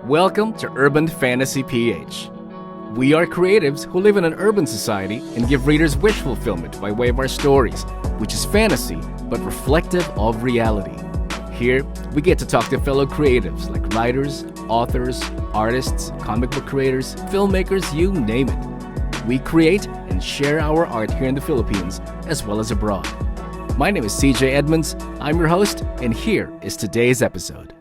Welcome to Urban Fantasy PH. We are creatives who live in an urban society and give readers wish fulfillment by way of our stories, which is fantasy but reflective of reality. Here, we get to talk to fellow creatives like writers, authors, artists, comic book creators, filmmakers, you name it. We create and share our art here in the Philippines as well as abroad. My name is CJ Edmunds, I'm your host, and here is today's episode.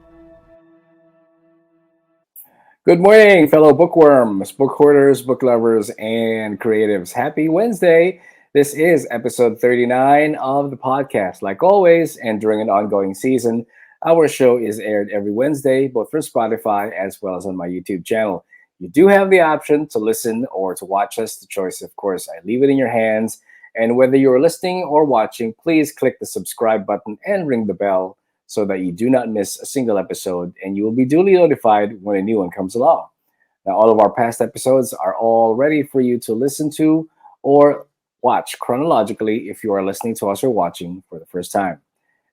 Good morning, fellow bookworms, book hoarders, book lovers, and creatives. Happy Wednesday. This is episode 39 of the podcast. Like always, and during an ongoing season, our show is aired every Wednesday, both for Spotify as well as on my YouTube channel. You do have the option to listen or to watch us. The choice, of course, I leave it in your hands. And whether you're listening or watching, please click the subscribe button and ring the bell so that you do not miss a single episode and you will be duly notified when a new one comes along. Now, all of our past episodes are all ready for you to listen to or watch chronologically if you are listening to us or watching for the first time.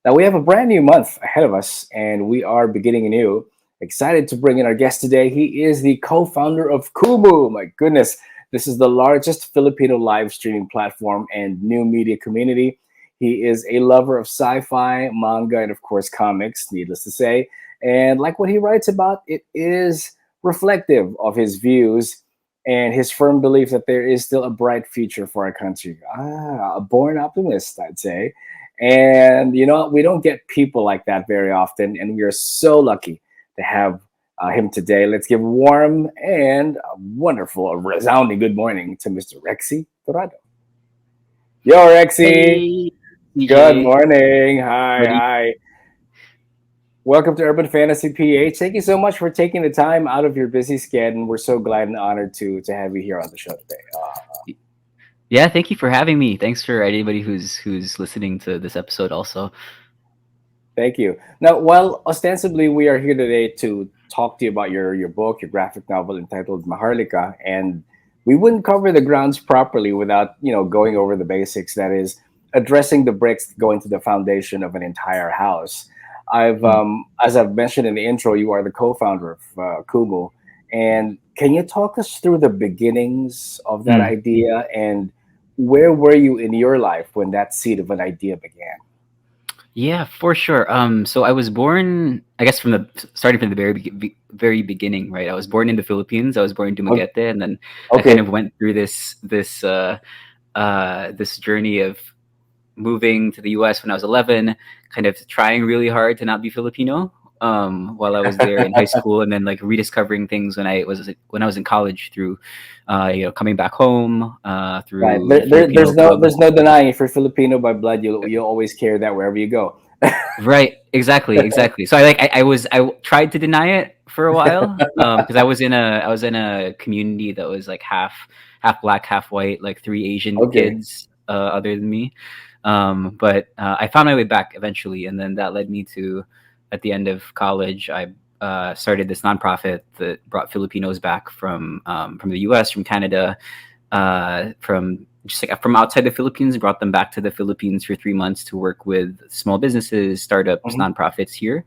Now, we have a brand new month ahead of us and we are beginning anew. Excited to bring in our guest today. He is the co-founder of KUMU. My goodness, this is the largest Filipino live streaming platform and new media community. He is a lover of sci-fi, manga, and of course comics, needless to say. And like what he writes about, it is reflective of his views and his firm belief that there is still a bright future for our country. A born optimist, I'd say. And you know, we don't get people like that very often, and we are so lucky to have him today. Let's give warm and a wonderful, a resounding good morning to Mr. Rexy Dorado. Yo, Rexy. Hey, CJ. Good morning. Hi, Ready? hi. Welcome to Urban Fantasy PH. Thank you so much for taking the time out of your busy schedule. We're so glad and honored to have you here on the show today. Yeah, thank you for having me. Thanks for anybody who's listening to this episode also. Thank you. Now, while ostensibly we are here today to talk to you about your book, your graphic novel entitled Maharlika, and we wouldn't cover the grounds properly without, going over the basics. That is, addressing the bricks that go into the foundation of an entire house. As I've mentioned in the intro, you are the co-founder of KUMU, and can you talk us through the beginnings of that idea and where were you in your life when that seed of an idea began? Yeah, for sure. So I was born, I guess, starting from the very beginning, right? I was born in the Philippines. I was born in Dumaguete, and then I kind of went through this journey of moving to the US when I was 11, kind of trying really hard to not be Filipino while I was there in high school, and then like rediscovering things when I was in college through coming back home through right. There's no denying if you're Filipino by blood, you'll always carry that wherever you go. Right, exactly. So I tried to deny it for a while because I was in a community that was like half black, half white, like 3 Asian kids other than me. But I found my way back eventually, and then that led me to, at the end of college, I started this nonprofit that brought Filipinos back from the U.S., from Canada, from outside the Philippines, brought them back to the Philippines for 3 months to work with small businesses, startups, nonprofits here.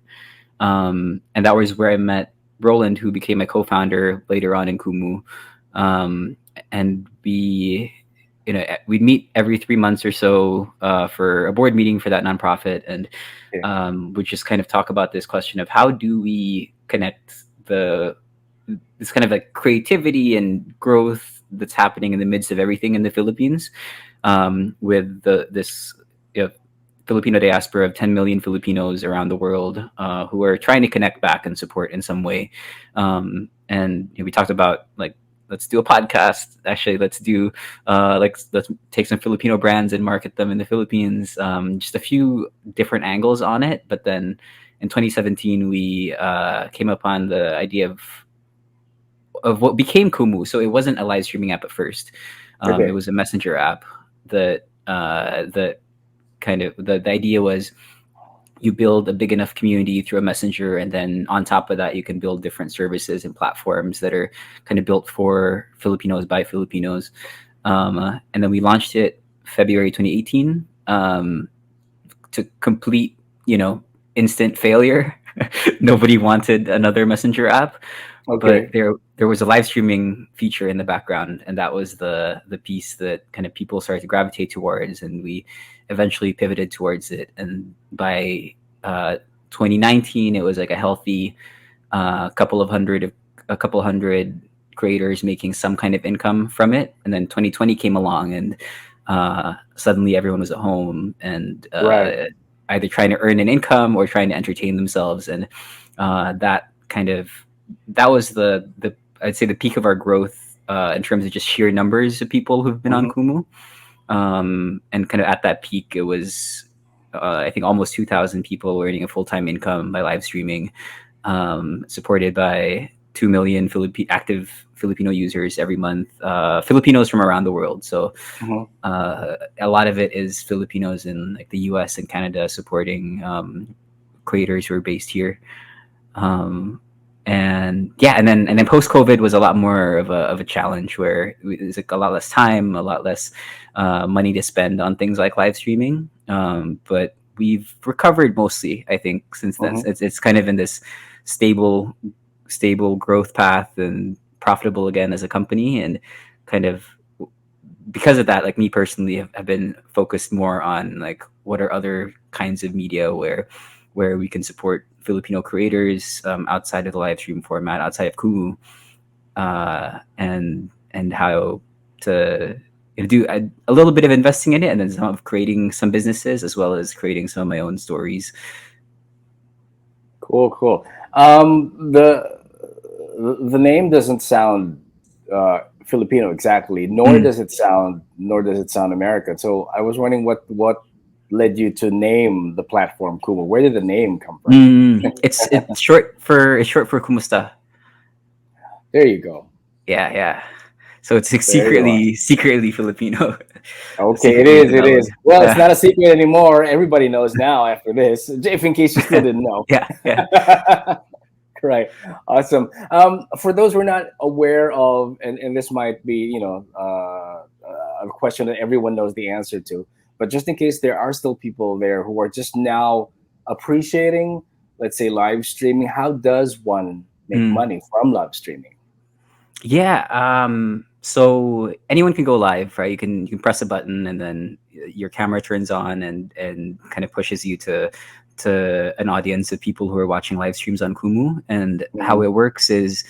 And that was where I met Roland, who became my co-founder later on in KUMU. And we'd meet every 3 months or so for a board meeting for that nonprofit, and we'd just kind of talk about this question of how do we connect this kind of like creativity and growth that's happening in the midst of everything in the Philippines, with this Filipino diaspora of 10 million Filipinos around the world who are trying to connect back and support in some way. And we talked about like, let's do a podcast. Actually, let's take some Filipino brands and market them in the Philippines. Just a few different angles on it. But then in 2017, we came upon the idea of what became KUMU. So it wasn't a live streaming app at first. It was a messenger app that the idea was you build a big enough community through a messenger, and then on top of that, you can build different services and platforms that are kind of built for Filipinos by Filipinos. And then we launched it February 2018 to complete, instant failure. Nobody wanted another messenger app. but Okay. there was a live streaming feature in the background, and that was the piece that kind of people started to gravitate towards, and we eventually pivoted towards it. And by 2019, it was like a healthy couple of hundred a couple hundred creators making some kind of income from it. And then 2020 came along, and suddenly everyone was at home and Right. either trying to earn an income or trying to entertain themselves. And that kind of that was the I'd say the peak of our growth in terms of just sheer numbers of people who've been on Hmm. Kumu. And kind of at that peak, it was I think almost 2,000 people earning a full time income by live streaming, supported by 2 million active Filipino users every month, Filipinos from around the world. So Hmm. a lot of it is Filipinos in like the U.S. and Canada supporting creators who are based here. Um, and yeah, and then post COVID was a lot more of a challenge where there's like a lot less time, a lot less money to spend on things like live streaming. But we've recovered mostly, I think, since then. Hmm. It's kind of in this stable stable growth path and profitable again as a company, and kind of because of that, like me personally have been focused more on like what are other kinds of media where we can support Filipino creators outside of the live stream format, outside of Kumu, and how to do a little bit of investing in it, and then some of creating some businesses as well as creating some of my own stories. Cool. Cool. The name doesn't sound Filipino exactly, Mm. nor does it sound American. So I was wondering what led you to name the platform Kuma. Where did the name come from? It's short for Kumusta. There you go. Yeah, yeah. So it's like There you are. secretly Filipino, Okay, it secretly is. It is. Tagalog. Well, it's not a secret anymore. Everybody knows now after this. If in case you still didn't know. Yeah, yeah. Right. Awesome. For those who are not aware of, and this might be, a question that everyone knows the answer to, but just in case there are still people there who are just now appreciating, let's say, live streaming, how does one make Mm. money from live streaming? Yeah. So anyone can go live, right? You can press a button, and then your camera turns on and kind of pushes you to an audience of people who are watching live streams on Kumu. And how Hmm. it works is,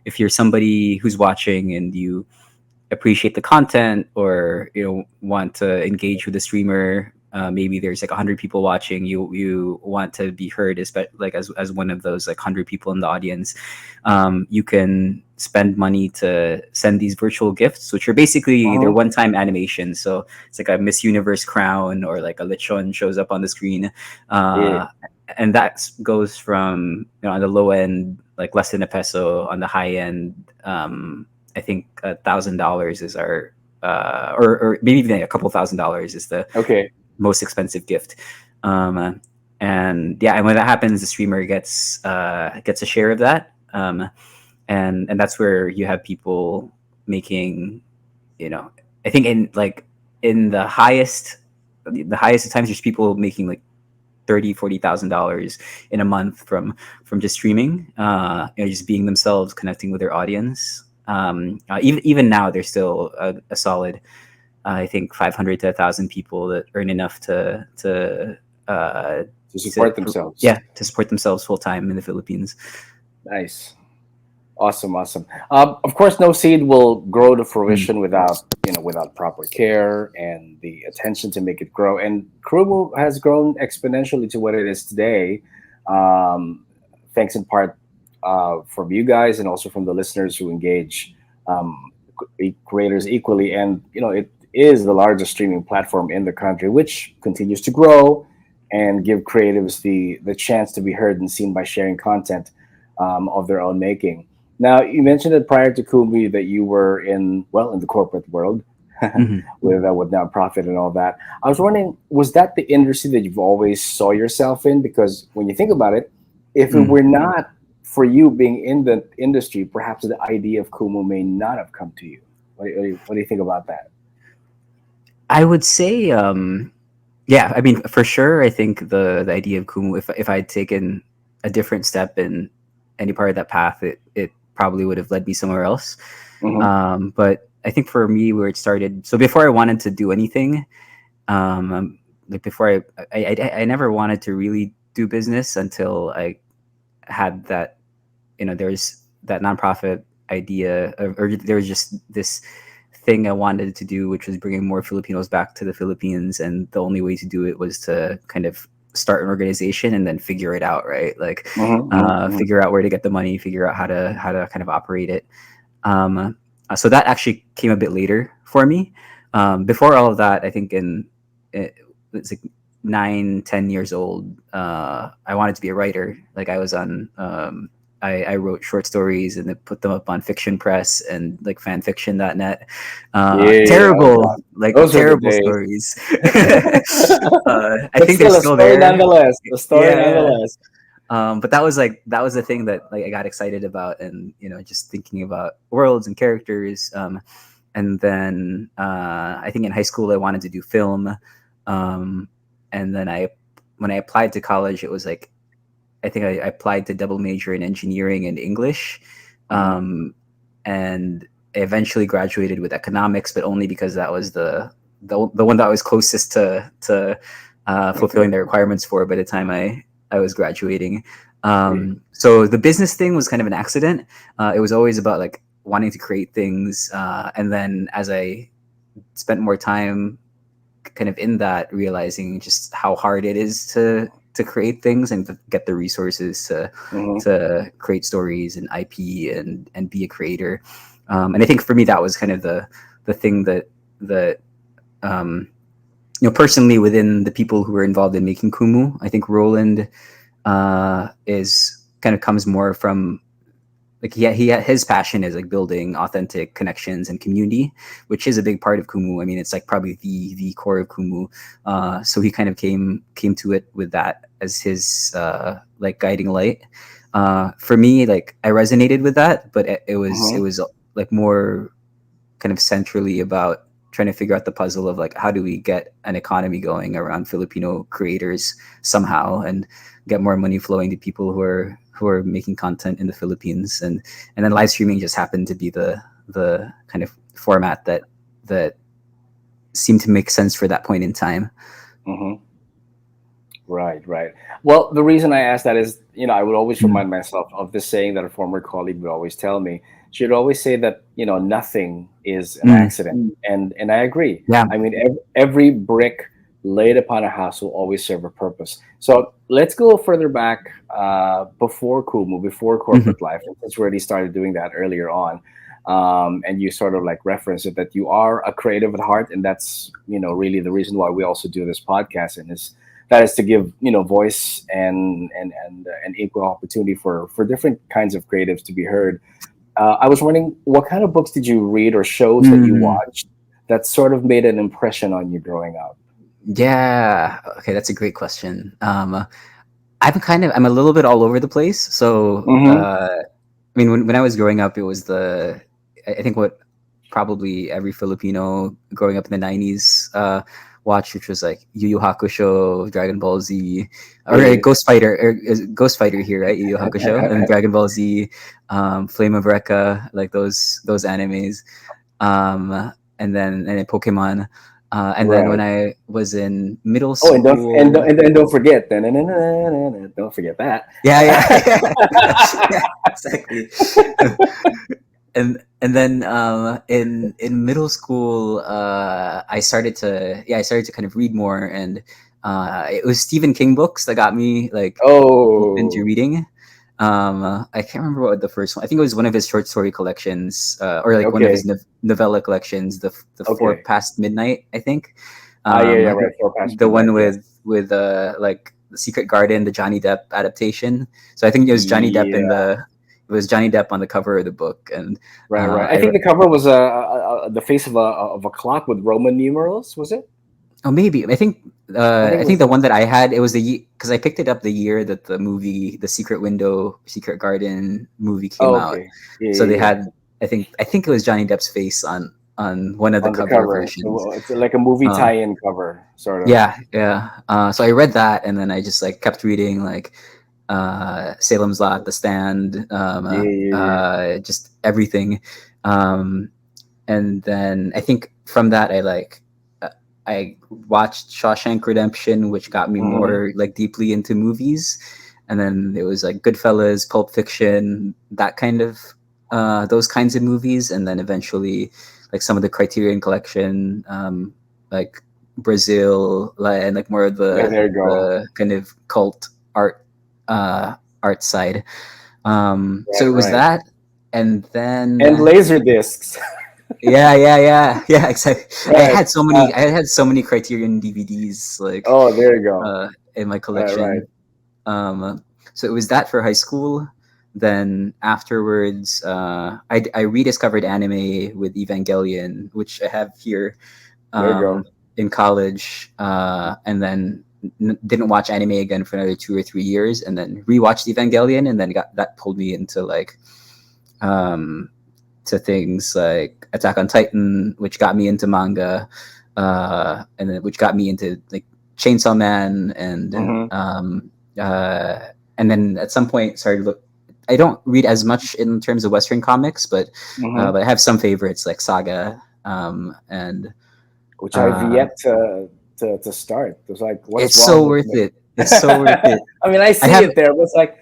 if you're somebody who's watching and you appreciate the content, or want to engage with the streamer, maybe there's like 100 people watching, you want to be heard like as one of those like 100 people in the audience. You can spend money to send these virtual gifts, which are basically they're Hmm. one-time animations. So it's like a Miss Universe crown, or like a lechon shows up on the screen. Yeah. And that goes from, on the low end, like less than a peso. On the high end, I think $1,000 is our, or maybe even a couple $1,000 is the Okay. most expensive gift. And yeah, and when that happens, the streamer gets a share of that. And that's where you have people making, you know, I think in the highest of times, there's people making like 30,000 to 40,000 dollars in a month from just streaming, just being themselves, connecting with their audience. Even now, there's still a solid, I think, 500 to 1,000 people that earn enough uh, To support themselves. yeah, to support themselves full time in the Philippines. Nice. Awesome, awesome. Of course, no seed will grow to Mm. fruition without proper care and the attention to make it grow. And Kurumu has grown exponentially to what it is today, um, thanks in part from you guys and also from the listeners who engage creators equally. And it is the largest streaming platform in the country, which continues to grow and give creatives the chance to be heard and seen by sharing content of their own making. Now, you mentioned that prior to Kumi that you were in the corporate world Mhm. with nonprofit and all that. I was wondering, was that the industry that you've always saw yourself in? Because when you think about it, if it Mm. were not for you being in the industry, perhaps the idea of Kumu may not have come to you. What do you think about that? I would say, yeah. I mean, for sure. I think the idea of Kumu, if I had taken a different step in any part of that path, it probably would have led me somewhere else. Hmm. But I think for me, where it started, so before I wanted to do anything, like before I never wanted to really do business until I had that, there's that nonprofit idea, or there was just this thing I wanted to do, which was bringing more Filipinos back to the Philippines, and the only way to do it was to kind of start an organization and then figure it out, right? Like, Hmm. Hmm. figure out where to get the money, figure out how to kind of operate it. So that actually came a bit later for me. Before all of that, I think it's like 9, 10 years old. I wanted to be a writer. Like I was on. I wrote short stories and then put them up on Fiction Press and like fanfiction.net. Yeah, yeah. Terrible, like Those are the terrible days. stories. I But think they're still a still story there. nonetheless. A story Yeah, yeah. nonetheless. But that was the thing that like I got excited about, and just thinking about worlds and characters. And then I think in high school I wanted to do film, and then when I applied to college, it was like I think I applied to double major in engineering and English, Hmm. and I eventually graduated with economics, but only because that was the one that I was closest to fulfilling the requirements for by the time I was graduating. Yeah. So the business thing was kind of an accident. It was always about like wanting to create things, and then as I spent more time kind of in that, realizing just how hard it is to create things and to get the resources Hmm. to create stories and IP and be a creator. And I think for me that was kind of the thing that um, personally within the people who were involved in making Kumu, I think Roland is kind of comes more from like his passion is like building authentic connections and community, which is a big part of Kumu. I mean, it's like probably the core of Kumu. So he kind of came to it with that as his like guiding light. For me, like I resonated with that, but it was like more kind of centrally about trying to figure out the puzzle of like how do we get an economy going around Filipino creators somehow and get more money flowing to people who are making content in the Philippines, and then live streaming just happened to be the kind of format that seemed to make sense for that point in time. Hmm. Right, right. Well, the reason I asked that is, I would always Mm. remind myself of this saying that a former colleague would always tell me. She'd always say that, nothing is an Mm. accident. And I agree. Yeah. I mean, every brick laid upon a house will always serve a purpose. So let's go further back before Kumu, before Mhm. corporate life. And since we already started doing that earlier on, and you sort of like referenced it that you are a creative at heart, and that's really the reason why we also do this podcast, and that is to give voice and equal opportunity for different kinds of creatives to be heard. I was wondering, what kind of books did you read or shows that you Mm. watched that sort of made an impression on you growing up? Yeah. Okay, that's a great question. I'm a little bit all over the place. So, Mm-hmm. I mean, when I was growing up, it was I think what probably every Filipino growing up in the 90s watched, which was like Yu Yu Hakusho, Dragon Ball Z, or Yeah. Ghost Fighter here, right? Yu Yu Hakusho, and then Dragon Ball Z, Flame of Recca, like those animes, and then Pokemon. And then when Right. I was in middle Oh, school, and don't forget, don't forget that. yeah, yeah, yeah, exactly. And then in middle school, I started to kind of read more, and it was Stephen King books that got me like hooked into Oh, reading. I can't remember what the first one. I think it was one of his short story collections, or like one of okay, his novella collections. The Four okay. Past Midnight, I think. Yeah, yeah, I think right. For past the midnight, one yes. with like the Secret Garden, the Johnny Depp adaptation. So I think Yeah, it was Johnny Depp on the cover of the book, and right, right. I I think the cover was the face of a clock with Roman numerals. Was it? oh maybe I think I it think was. the one that I had, it was because I picked it up the year that the movie The Secret Window, Secret Garden movie came Oh, out. okay. Yeah, So they yeah, yeah. had I think it was Johnny Depp's face on one of the On the cover cover, versions. so it's like a movie Uh, tie-in cover, sort of. yeah, yeah. So I read that, and then I just like kept reading like Salem's Lot, The Stand, Yeah, yeah, yeah. just everything. Um, and then I think from that uh, I watched Shawshank Redemption, which got me Mm-hmm. more like deeply into movies. And then it was like Goodfellas, Pulp Fiction, that kind of those kinds of movies, and then eventually like some of the Criterion Collection, like Brazil, like, and like more of Yeah, there you go. the kind of cult art art side. So Right, it was right. that, and And then laser discs. yeah, exactly. Right. I had so many Criterion DVDs like Oh, there you go. in my Right, right. collection. So it was that for high school. Then afterwards, I rediscovered anime with Evangelion, which I have here There you go. in college, and then didn't watch anime again for another 2 or 3 years, and then rewatched Evangelion, and then got that pulled me into like um, to things like Attack on Titan, which got me into manga, and then which got me into like Chainsaw Man, Mm-hmm. uh, and then at some point started look. I don't read as much in terms of Western comics, Mm-hmm. but I have some favorites like Saga, and Which I've uh, yet to start. It's like, what is it's wrong so with worth me? it. It's so worth it. I mean, I I see have it there, but it's like,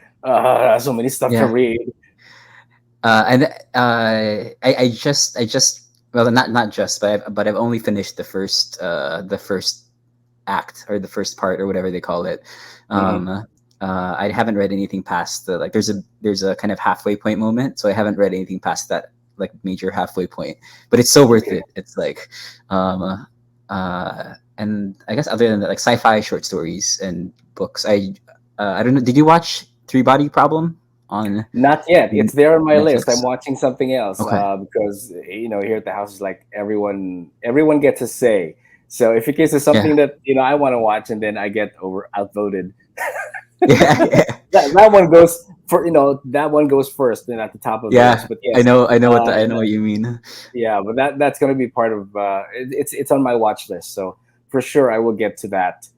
so many stuff to yeah, read. and I just well not just but I've only finished the first act or the first part or whatever they call it. Mm-hmm. Um, I haven't read anything past the like. There's a kind of halfway point moment, so I haven't read anything past that like major halfway point. But it's so worth Okay. it. It's like, and I guess other than that, like sci-fi short stories and books. I don't know. Did you watch Three Body Problem on Not yet. It's there on my list. I'm Netflix? watching something else Okay. because here at the house is like everyone gets a say. So if in case there's Yeah. something that I want to watch and then I get outvoted, Yeah. Yeah. that one goes for that one goes first, then at the top of the list. Yeah. But yes, I know what you mean. yeah, but that's gonna be part of it's on my watch list. So for sure, I will get to that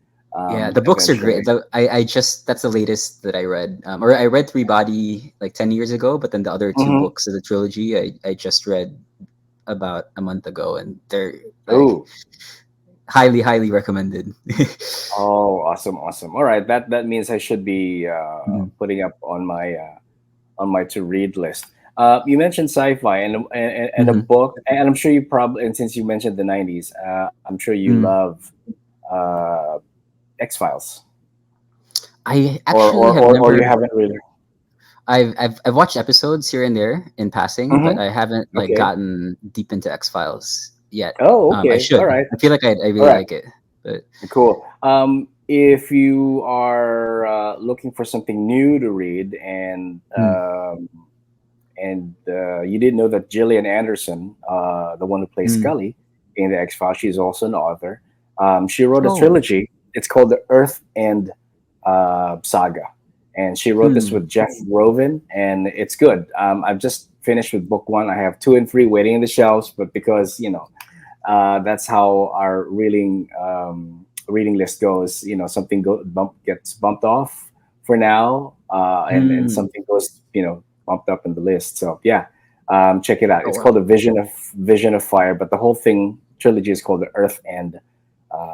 Yeah, the books are great. eventually. I just that's the latest that I read. Or I read Three Body like 10 years ago, but then the other two Hmm. books of the trilogy I just read about a month ago, and they're like Oh, highly recommended. oh, awesome, awesome. All right, that means I should be Mhm. putting up on my to read list. You mentioned sci-fi and a Mhm. book, and I'm sure you probably and since you mentioned the '90s, I'm sure you Mm. love uh, X-Files, I or actually have or you never. haven't really. I've watched episodes here and there in passing, but Hmm. I haven't like Okay. gotten deep into X Files yet. Oh, I okay. All should. right. I feel like I All really right. like it, but Cool. If you are looking for something new to read mm, and you didn't know that Gillian Anderson, the one who plays mm. Scully in the X Files, she's also an author. She wrote a Oh, trilogy. It's called the Earth End Saga, and she wrote this hmm. with Jeff Rovin, and it's good. I've just finished with book one. I have two and three waiting in the shelves, but because that's how our reading list goes. Something gets bumped off for now, and Hmm. something goes bumped up in the list. So yeah, check it out. Oh It's wow. called the Vision of Fire, but the whole thing trilogy is called the Earth End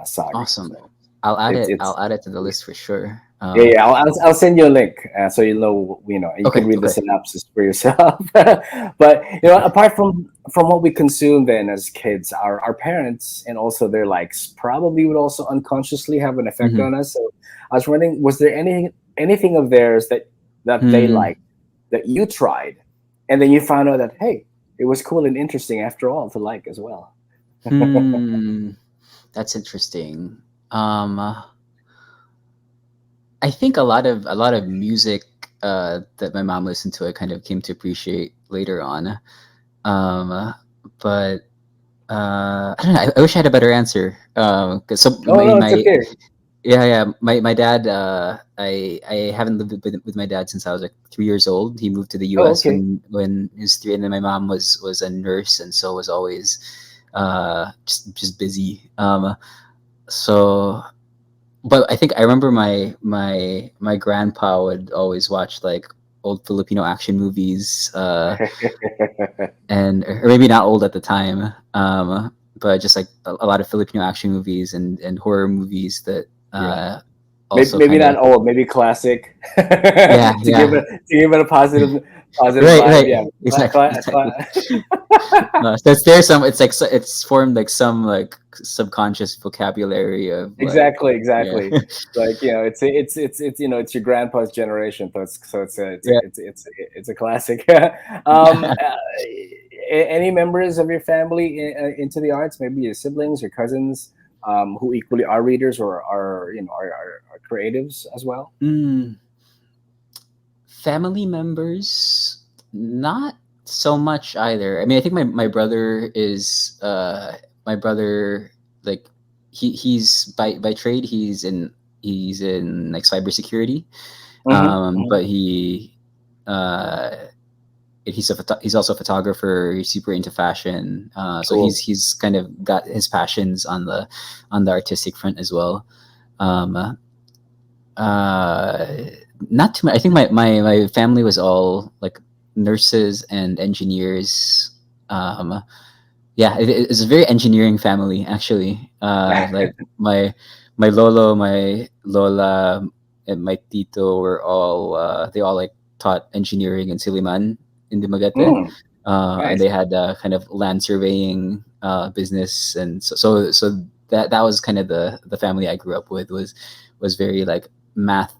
Saga. Awesome. So I'll add it's it. it's I'll add it to the list for sure. yeah, yeah. I'll send you a link so you can Okay. read the Okay. synopsis for yourself. But apart from what we consume then as kids, our parents and also their likes probably would also unconsciously have an effect Hmm. on us. So I was wondering, was there anything of theirs that they Hmm. liked that you tried, and then you found out that hey, it was cool and interesting after all to like as well. Hmm. That's interesting. I think a lot of music that my mom listened to, I kind of came to appreciate later on. Um, but I don't know. I wish I had a better answer. Cause so Oh no, it's my okay. yeah my dad. I haven't lived with my dad since I was like 3 years old. He moved to the Oh, U.S. okay. When he was three, and then my mom was a nurse, and so was always just busy. So but I think I remember my grandpa would always watch like old Filipino action movies, and or maybe not old at the time, but just like a lot of Filipino action movies and horror movies that Yeah. Maybe, also maybe kind of not old, maybe classic yeah to give yeah it to give it a positive right vibe. Yeah, right exactly exactly. So it's there some it's like it's formed like some like subconscious vocabulary of like exactly, yeah exactly. Like it's it's your grandpa's generation, so yeah. it's a classic. Any members of your family into the arts? Maybe your siblings, your cousins, who equally are readers or are are creatives as well. Mm, family members, not so much either. I mean, I think my brother is my brother like he's by trade he's in like cybersecurity, Mm-hmm. but uh he's also a photographer. He's super into fashion, so Cool. he's kind of got his passions on the artistic front as well. Um, uh, Not too much. I think my family was all like nurses and engineers. Um, yeah, it's a very engineering family actually. Like my lolo, my lola, and my tito were all they all like taught engineering in Siliman in Dumaguete, Mm, and nice. they had kind of land surveying business, and so that was kind of the family I grew up with was very like math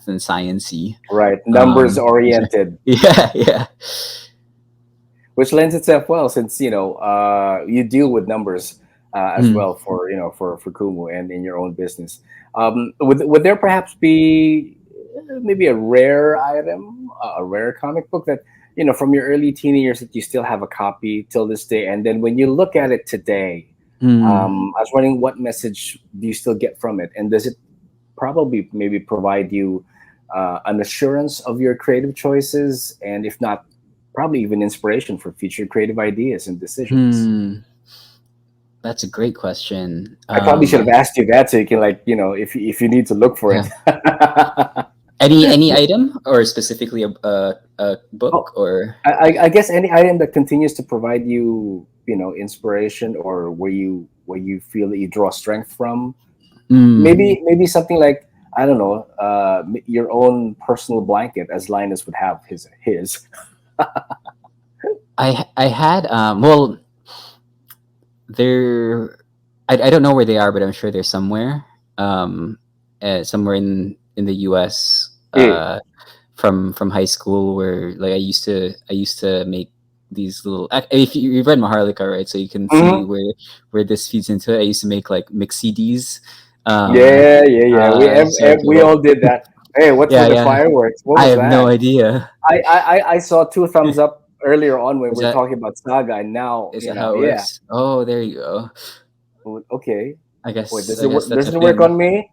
and sciencey. Right. Numbers Um, oriented, yeah, yeah, which lends itself well since you deal with numbers as mm, well for for Kumu and in your own business. Would there perhaps be maybe a rare item, a rare comic book that from your early teen years that you still have a copy till this day, and then when you look at it today, mm. I was wondering what message do you still get from it, and does it probably maybe provide you an assurance of your creative choices, and if not, probably even inspiration for future creative ideas and decisions. Hmm. That's a great question. I probably should have asked you that so you can if you need to look for it. Yeah. Any item or specifically a book Oh, or I guess any item that continues to provide you inspiration or where you feel that you draw strength from. mm, Maybe something like I don't know, your own personal blanket, as Linus would have his. I had well they're I don't know where they are, but I'm sure they're somewhere somewhere in the US Yeah. from high school where like I used to make these little if you've read Maharlika, right, so you can see Hmm. where this feeds into it. I used to make like mix CDs Yeah, yeah, yeah. so We all did that. Hey, what's yeah with the yeah fireworks? What I was have no that? idea. I saw two thumbs up earlier on when Is we were that talking about Saga, and now is that how it yeah. works? Oh, there you go. Okay. Wait, I guess that's does a it work thing. on me?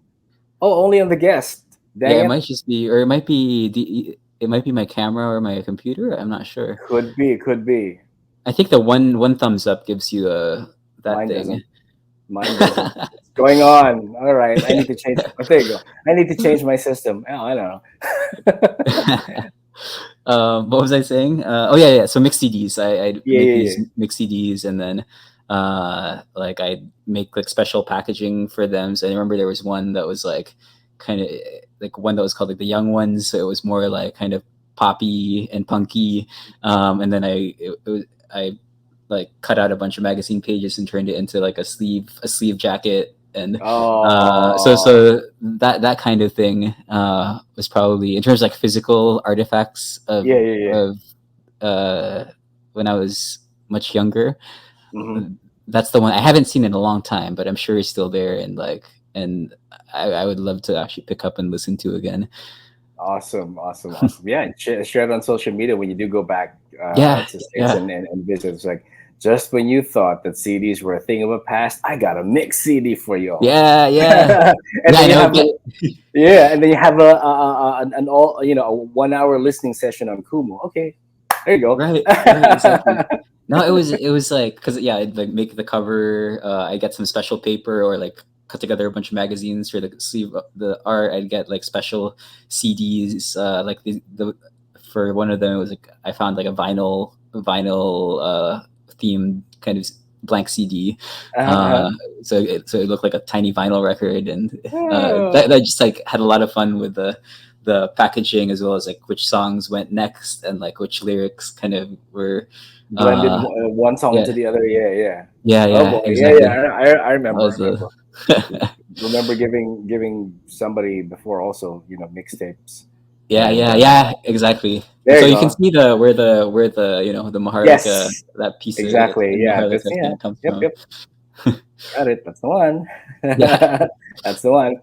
Oh, only on the guest. Yeah, Dang it it. might just be, or it might be it might be my camera or my computer. I'm not sure. Could be, could be. I think the one thumbs up gives you that Mine thing. doesn't. Mine doesn't. What's going on? All right, I need to change. Oh, there you go. I need to change my system. Oh, I don't know. What was I saying? Oh yeah, yeah. So mix CDs. I Yeah, make yeah, these yeah. mix CDs, and then like I make like special packaging for them. So I remember there was one that was like kind of like one that was called like the young ones. So it was more like kind of poppy and punky. And then I like cut out a bunch of magazine pages and turned it into like a sleeve jacket and Oh, so that kind of thing was probably in terms of like physical artifacts yeah, yeah, yeah. of uh when I was much younger. Hmm. That's the one I haven't seen in a long time, but I'm sure it's still there and I would love to actually pick up and listen to again. Awesome, awesome, awesome. Yeah, and share it on social media when you do go back Yeah, to states yeah, and visit. It's like just when you thought that CDs were a thing of a past, I got a mix CD for you. yeah, yeah, And yeah. then I you know. have yeah, and then you have an all a 1 hour listening session on Kumu. Okay, there you go. Right, right, exactly. No, it was like because yeah, I'd like make the cover. I get some special paper or like cut together a bunch of magazines for the sleeve the art. I'd get like special CDs, like the for one of them it was like I found like a vinyl themed kind of blank CD. Uh-huh. So it looked like a tiny vinyl record, and Oh. that just like had a lot of fun with the packaging, as well as like which songs went next and like which lyrics kind of were Blended uh one song yeah into the other. Yeah, yeah. Oh yeah boy, yeah, yeah. exactly. I That remember. I was remember. Remember giving somebody before also, mixtapes, yeah, and yeah, exactly. And there so you you can go. see the where the the Maharlika, Yes, that piece of exactly. in Yeah, Maharlika that's is yeah. gonna come Yep, from. yep. Got it. That's the one. Yeah. That's the one.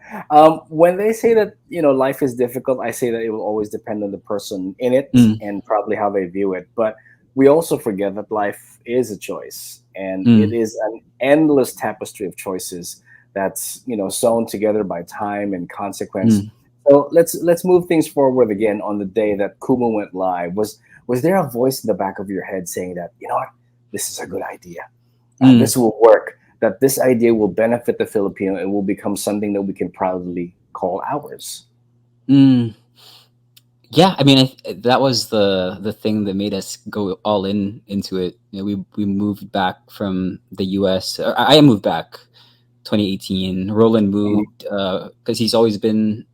When they say that life is difficult, I say that it will always depend on the person in it Mm, and probably how they view it. But we also forget that life is a choice, and it mm, is an endless tapestry of choices that's sewn together by time and consequence. mm, So let's move things forward again on the day that Kumu went live. Was there a voice in the back of your head saying that what, this is a good idea? mm, This will work, that this idea will benefit the Filipino and will become something that we can proudly call ours. mm. Yeah, I mean, that was the thing that made us go all into it. We moved back from the U.S. Or I moved back 2018. Roland Mhm. moved because he's always been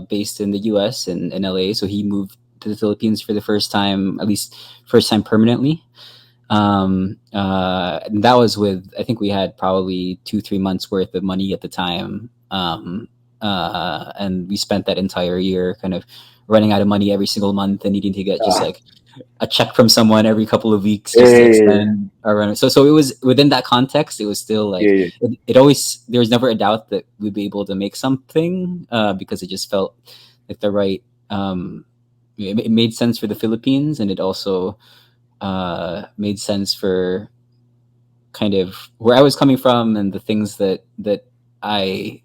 based in the U.S. and in LA, so he moved to the Philippines for the first time, at least first time permanently. And that was with, I think we had probably 2 3 months worth of money at the time. And we spent that entire year kind of running out of money every single month and needing to get just Uh, like a check from someone every couple of weeks yeah, just to yeah, extend our run. So it was within that context. It was still yeah, like yeah, it always, there was never a doubt that we'd be able to make something, because it just felt like the right. It made sense for the Philippines, and it also made sense for kind of where I was coming from and the things that I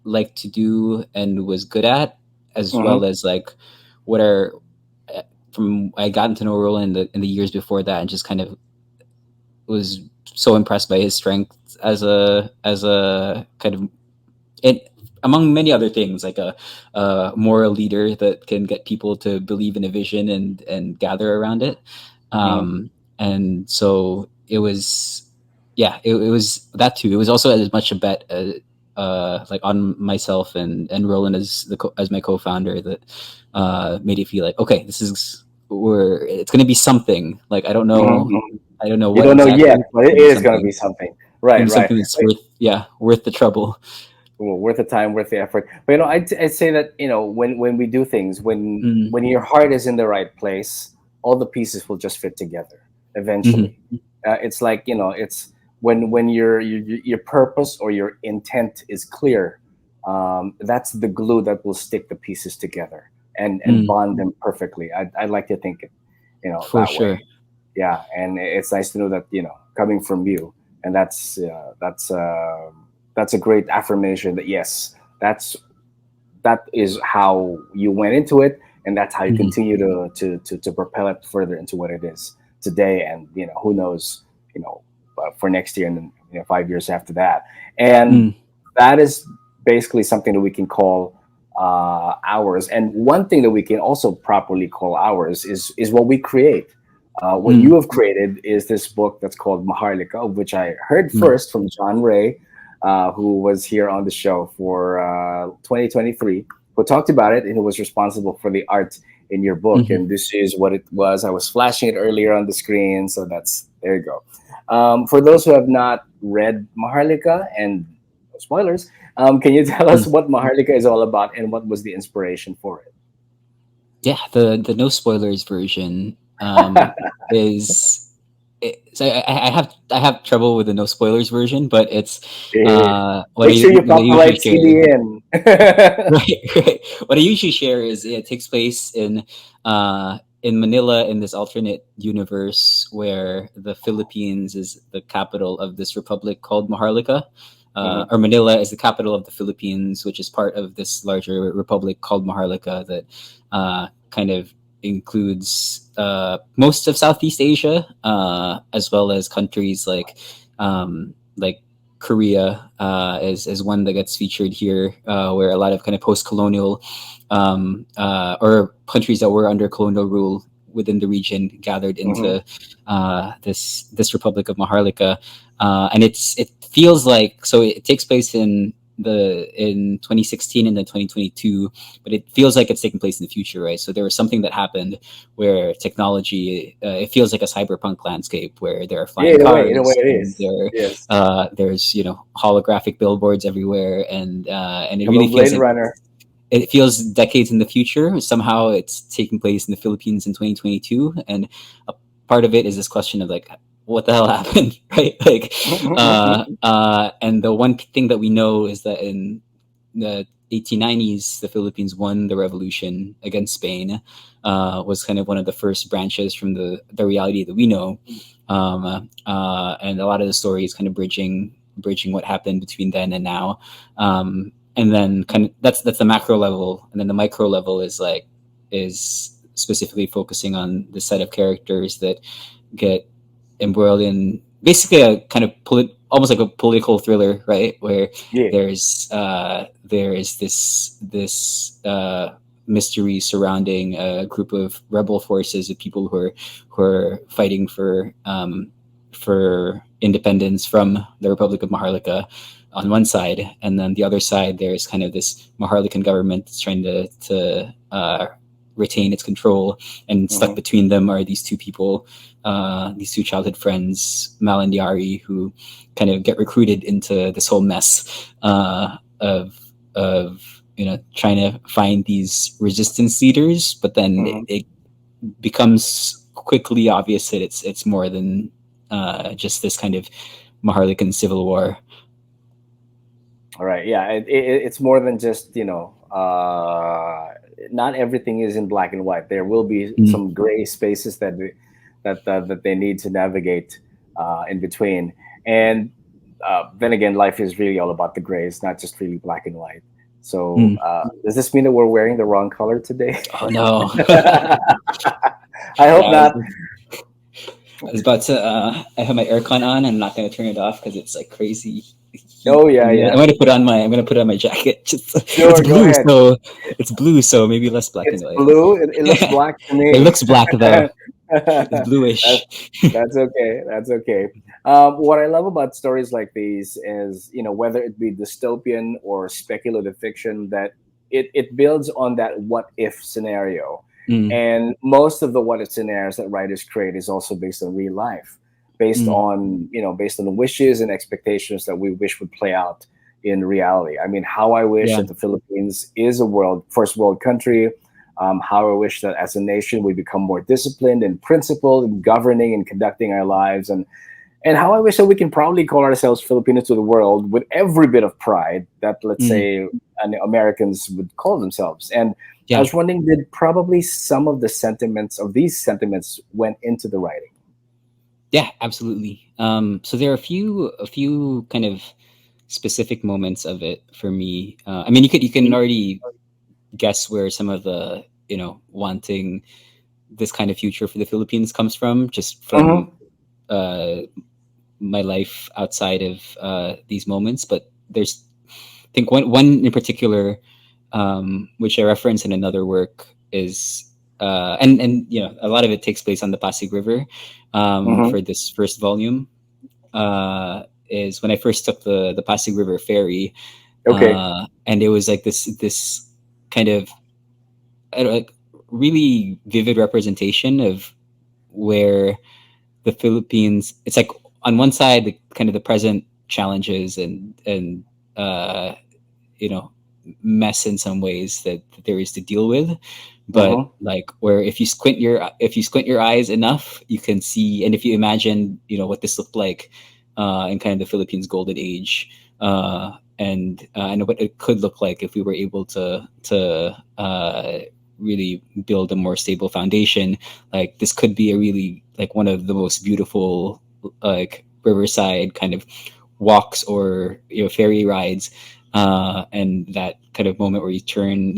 like to do and was good at, as hmm well as like what are from I gotten to know Roland in the years before that, and just kind of was so impressed by his strength as a kind of it, among many other things, like a moral leader that can get people to believe in a vision and gather around it. hmm And so it was, yeah, it was that too. It was also as much a bet like on myself and Roland as as my co-founder, that made it feel like, okay, this is where it's going to be something. Like hmm I don't know You what don't know exactly, yet, but but it's it going to be is going to be something. something. Going Right, to be right. something that's worth the trouble. Well, worth the time, worth the effort. But I'd say that when we do things, Mm, when your heart is in the right place, all the pieces will just fit together mhm, eventually. It's like it's when your purpose or your intent is clear. That's the glue that will stick the pieces together and mm, bond them perfectly. I like to think it for that way. sure. Yeah, and it's nice to know that coming from you, and that's a great affirmation that yes, that is how you went into it, and that's how you Mhm, continue to propel it further into what it is today, and who knows, for next year and then 5 years after that, and mm, that is basically something that we can call ours. And one thing that we can also properly call ours is what we create. What you mm, have created is this book that's called Maharlika, of which I heard mm, first from John Ray, who was here on the show for 2023, who talked about it and who was responsible for the art in your book. mhm. And this is what it was. I was flashing it earlier on the screen, so that's there you go. For those who have not read Maharlika, and no spoilers, can you tell us Mm. what Maharlika is all about and what was the inspiration for it? Yeah, the no spoilers version is so I have trouble with the no spoilers version, but it's Yeah. what Make sure you what I pop the usually right share. CD in. Right, right. What I usually share is it takes place in Manila, in this alternate universe where the Philippines is the capital of this republic called Maharlika. Mhm, Or Manila is the capital of the Philippines, which is part of this larger republic called Maharlika that kind of includes most of Southeast Asia, as well as countries like Korea is one that gets featured here, where a lot of kind of post-colonial or countries that were under colonial rule within the region gathered Mm-hmm. into this Republic of Maharlika, and it feels like, so it takes place in 2016 and then 2022, but it feels like it's taking place in the future, right? So there was something that happened where technology, it feels like a cyberpunk landscape where there are Yeah, flying in a way cars, it and is. Yes. there's holographic billboards everywhere, and it A really little feels Blade like Runner. it feels decades in the future. Somehow it's taking place in the Philippines in 2022, and a part of it is this question of like, what the hell happened, right? Like, and the one thing that we know is that in the 1890s, the Philippines won the revolution against Spain. Was kind of one of the first branches from the reality that we know, and a lot of the story is kind of bridging what happened between then and now. And then kind of that's the macro level, and then the micro level is specifically focusing on the set of characters that get embroiled in basically a kind of almost like a political thriller, right? Where Yeah. there is this mystery surrounding a group of rebel forces of people who are fighting for independence from the Republic of Maharlika on one side, and then the other side there's kind of this Maharlikan government that's trying to retain its control, and stuck Mm-hmm. between them are these two people, these two childhood friends, Mal and Yari, who kind of get recruited into this whole mess of trying to find these resistance leaders, but then Mm-hmm. it becomes quickly obvious that it's more than just this kind of Maharlikan civil war. All right. Yeah. It's more than just, not everything is in black and white. There will be Mm, some gray spaces that they need to navigate in between. And then again, life is really all about the gray. It's not just really black and white. So mm. does this mean that we're wearing the wrong color today? Oh no! I hope Yeah, not. I was about to. I have my aircon on. I'm not going to turn it off because it's like crazy heat. Oh yeah, I'm yeah. going to put on my. I'm going to put on my jacket. Just, it's Sure, go blue, ahead. so it's blue, so maybe less black and It's white. blue. It looks black to It me. looks black though. It's That's bluish. that's okay. That's okay. What I love about stories like these is, whether it be dystopian or speculative fiction, that it builds on that what if scenario. Mm, And most of the what if scenarios that writers create is also based on real life, mm, based on the wishes and expectations that we wish would play out in reality. I mean, how I wish yeah. that the Philippines is a first world country. How I wish that as a nation we become more disciplined and principled in governing and conducting our lives, and how I wish that we can proudly call ourselves Filipinos to the world with every bit of pride that, let's Mm, say, Americans would call themselves. And I yeah. was wondering, did probably some of the sentiments of these sentiments went into the writing? Yeah. Absolutely. So there are a few kind of specific moments of it for me. I mean, you can already guess where some of the wanting this kind of future for the Philippines comes from, just from Mm-hmm. uh, my life outside of these moments. But there's, I think, one in particular, which I reference in another work, is and a lot of it takes place on the Pasig River, Mm-hmm. for this first volume. Is when I first took the Pasig River ferry, Okay. and it was like this kind of, I don't, like, really vivid representation of where the Philippines. It's like on one side, the kind of the present challenges and uh, you know mess in some ways that there is to deal with, but Mm-hmm. like where if you squint your eyes enough, you can see, and if you imagine what this looked like in kind of the Philippines golden age, and what it could look like if we were able to really build a more stable foundation. Like this could be a really like one of the most beautiful like riverside kind of walks or ferry rides, and that kind of moment where you turn.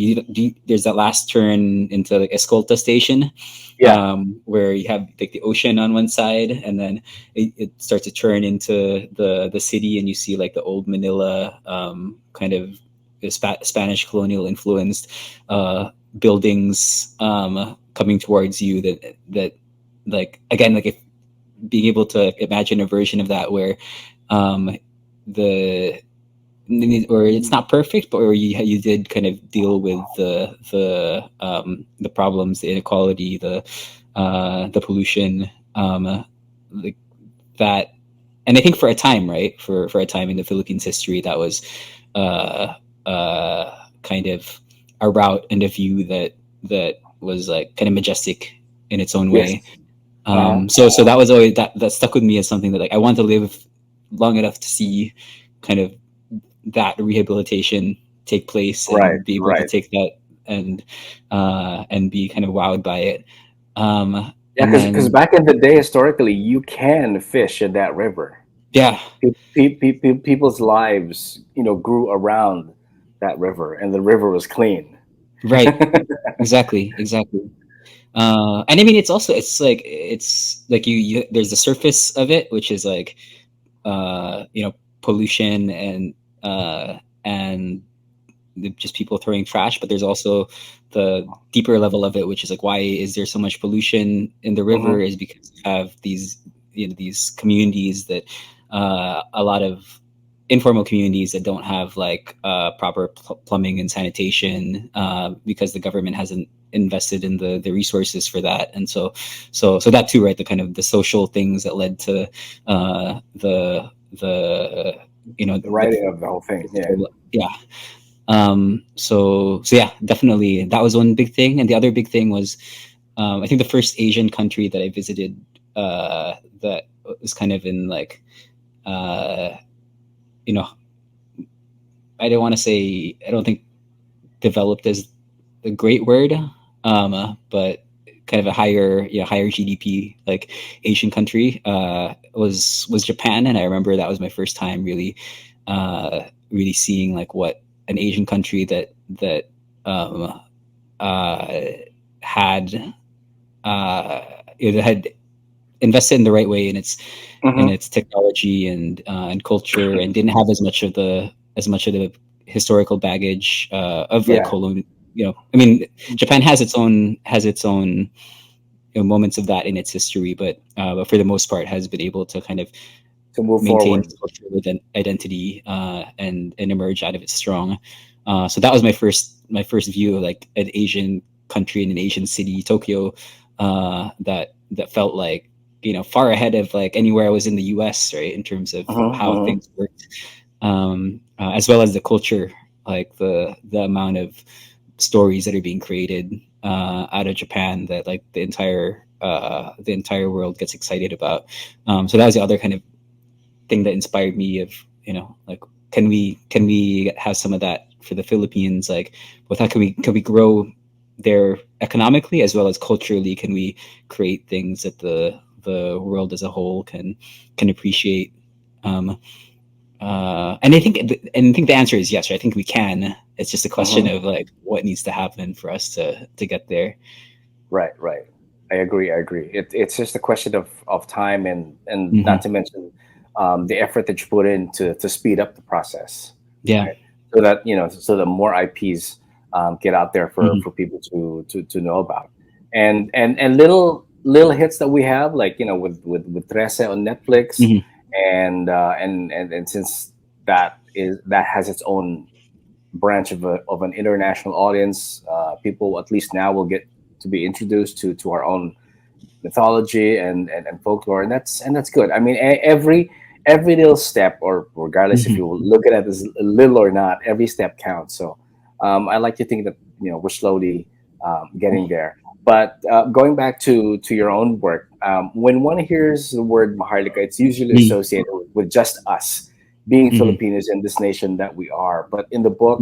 There's that last turn into like Escolta station, Yeah. where you have like the ocean on one side, and then it starts to turn into the city, and you see like the old Manila, kind of the Spanish colonial influenced buildings coming towards you. That like again, like if being able to imagine a version of that where um, the or it's not perfect, but where you did kind of deal with the problems, the inequality, the pollution, like that. And I think for a time, right, for a time in the Philippines history, that was uh, kind of a route and a view that was like kind of majestic in its own Yes. way. So that was always that stuck with me as something that like I want to live long enough to see kind of that rehabilitation take place Right. and be able to Right. take that and be kind of wowed by it. Yeah, And because then back in the day, historically, you can fish in that river. yeah, People's lives, grew around that river, and the river was clean. right, exactly. And I mean, it's like you there's the surface of it, which is like pollution and just people throwing trash, but there's also the deeper level of it, which is like why is there so much pollution in the river Hmm. is because you have these communities that a lot of informal communities that don't have like proper plumbing and sanitation because the government hasn't invested in the resources for that. And so that too, right, the kind of the social things that led to the The the writing of the whole thing. Yeah. yeah. So yeah, definitely that was one big thing. And the other big thing was I think the first Asian country that I visited that was kind of in like uh, you know I don't want to say, I don't think developed is a great word, but kind of a higher GDP like Asian country was Japan. And I remember that was my first time really seeing like what an Asian country that um, uh, had it had invested in the right way in Hmm. its technology and culture, and didn't have as much of the historical baggage of like Yeah. colon. I mean, Japan has its own moments of that in its history, but for the most part has been able to kind of To move maintain forward. its cultural identity and emerge out of it strong. So that was my first view of like an Asian country in an Asian city, Tokyo, that felt like far ahead of like anywhere I was in the U.S. right in terms of Hmm. how Hmm. things worked, as well as the culture, like the amount of stories that are being created out of Japan that like the entire world gets excited about. So that was the other kind of thing that inspired me of like can we have some of that for the Philippines, like with how can we grow there economically as well as culturally, can we create things that the world as a whole can appreciate. um and I think the answer is yes, right? I think we can. It's just a question Hmm. of like what needs to happen for us to get there. Right. Right. I agree. I agree. It's just a question of time, and not Hmm. to mention the effort that you put in to speed up the process, Yeah. right? So that more IPs get out there for Hmm. for people to know about, and little hits that we have, like with Trece on Netflix, Hmm. and since that has its own branch of an international audience, people at least now will get to be introduced to our own mythology and folklore, and that's good. I mean, every little step, or regardless if Hmm. you look at it as little or not, every step counts. So I like to think that we're slowly getting there. But going back to your own work, when one hears the word Maharlika, it's usually associated with just us being Hmm. Filipinos in this nation that we are. But in the book,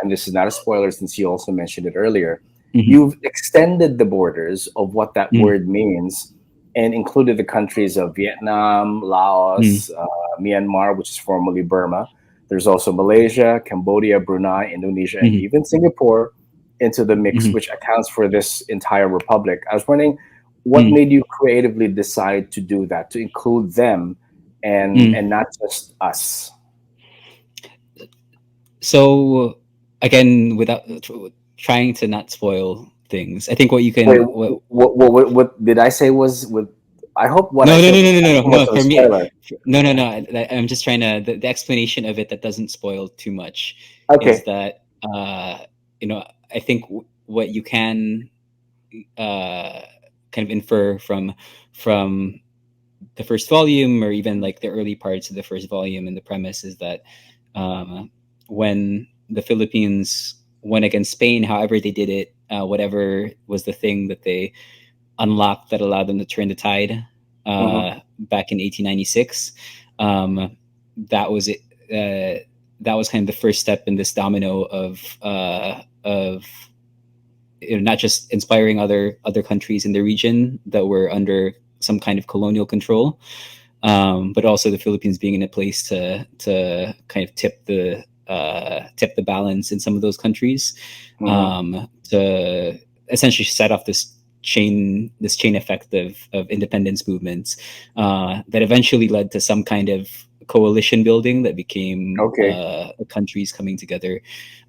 and this is not a spoiler since you also mentioned it earlier, Hmm. you've extended the borders of what that word means and included the countries of Vietnam, Hmm. Laos, Myanmar, which is formerly Burma, There's also Malaysia, Cambodia, Brunei, Indonesia, and Mhm. even Singapore into the mix, Mhm. which accounts for this entire republic. I was wondering, what Mm. made you creatively decide to do that, to include them, Mm. and not just us? So again, without trying to not spoil things, I think what you Wait, can what did I say was with? I hope what I no, no, said no, was no, no, not no, too no, much no. of a For me, spoiler. no, no, no. I'm just trying to the explanation of it that doesn't spoil too much is Okay. that I think what you can uh, kind of infer from the first volume or even like the early parts of the first volume and the premise is that um, when the Philippines went against Spain, however they did it, whatever was the thing that they unlocked that allowed them to turn the tide Hmm. back in 1896. That was it. That was kind of the first step in this domino of not just inspiring other countries in the region that were under some kind of colonial control, but also the Philippines being in a place to kind of tip the balance in some of those countries, Hmm. to essentially set off this chain effect of independence movements that eventually led to some kind of coalition building that became Okay. countries coming together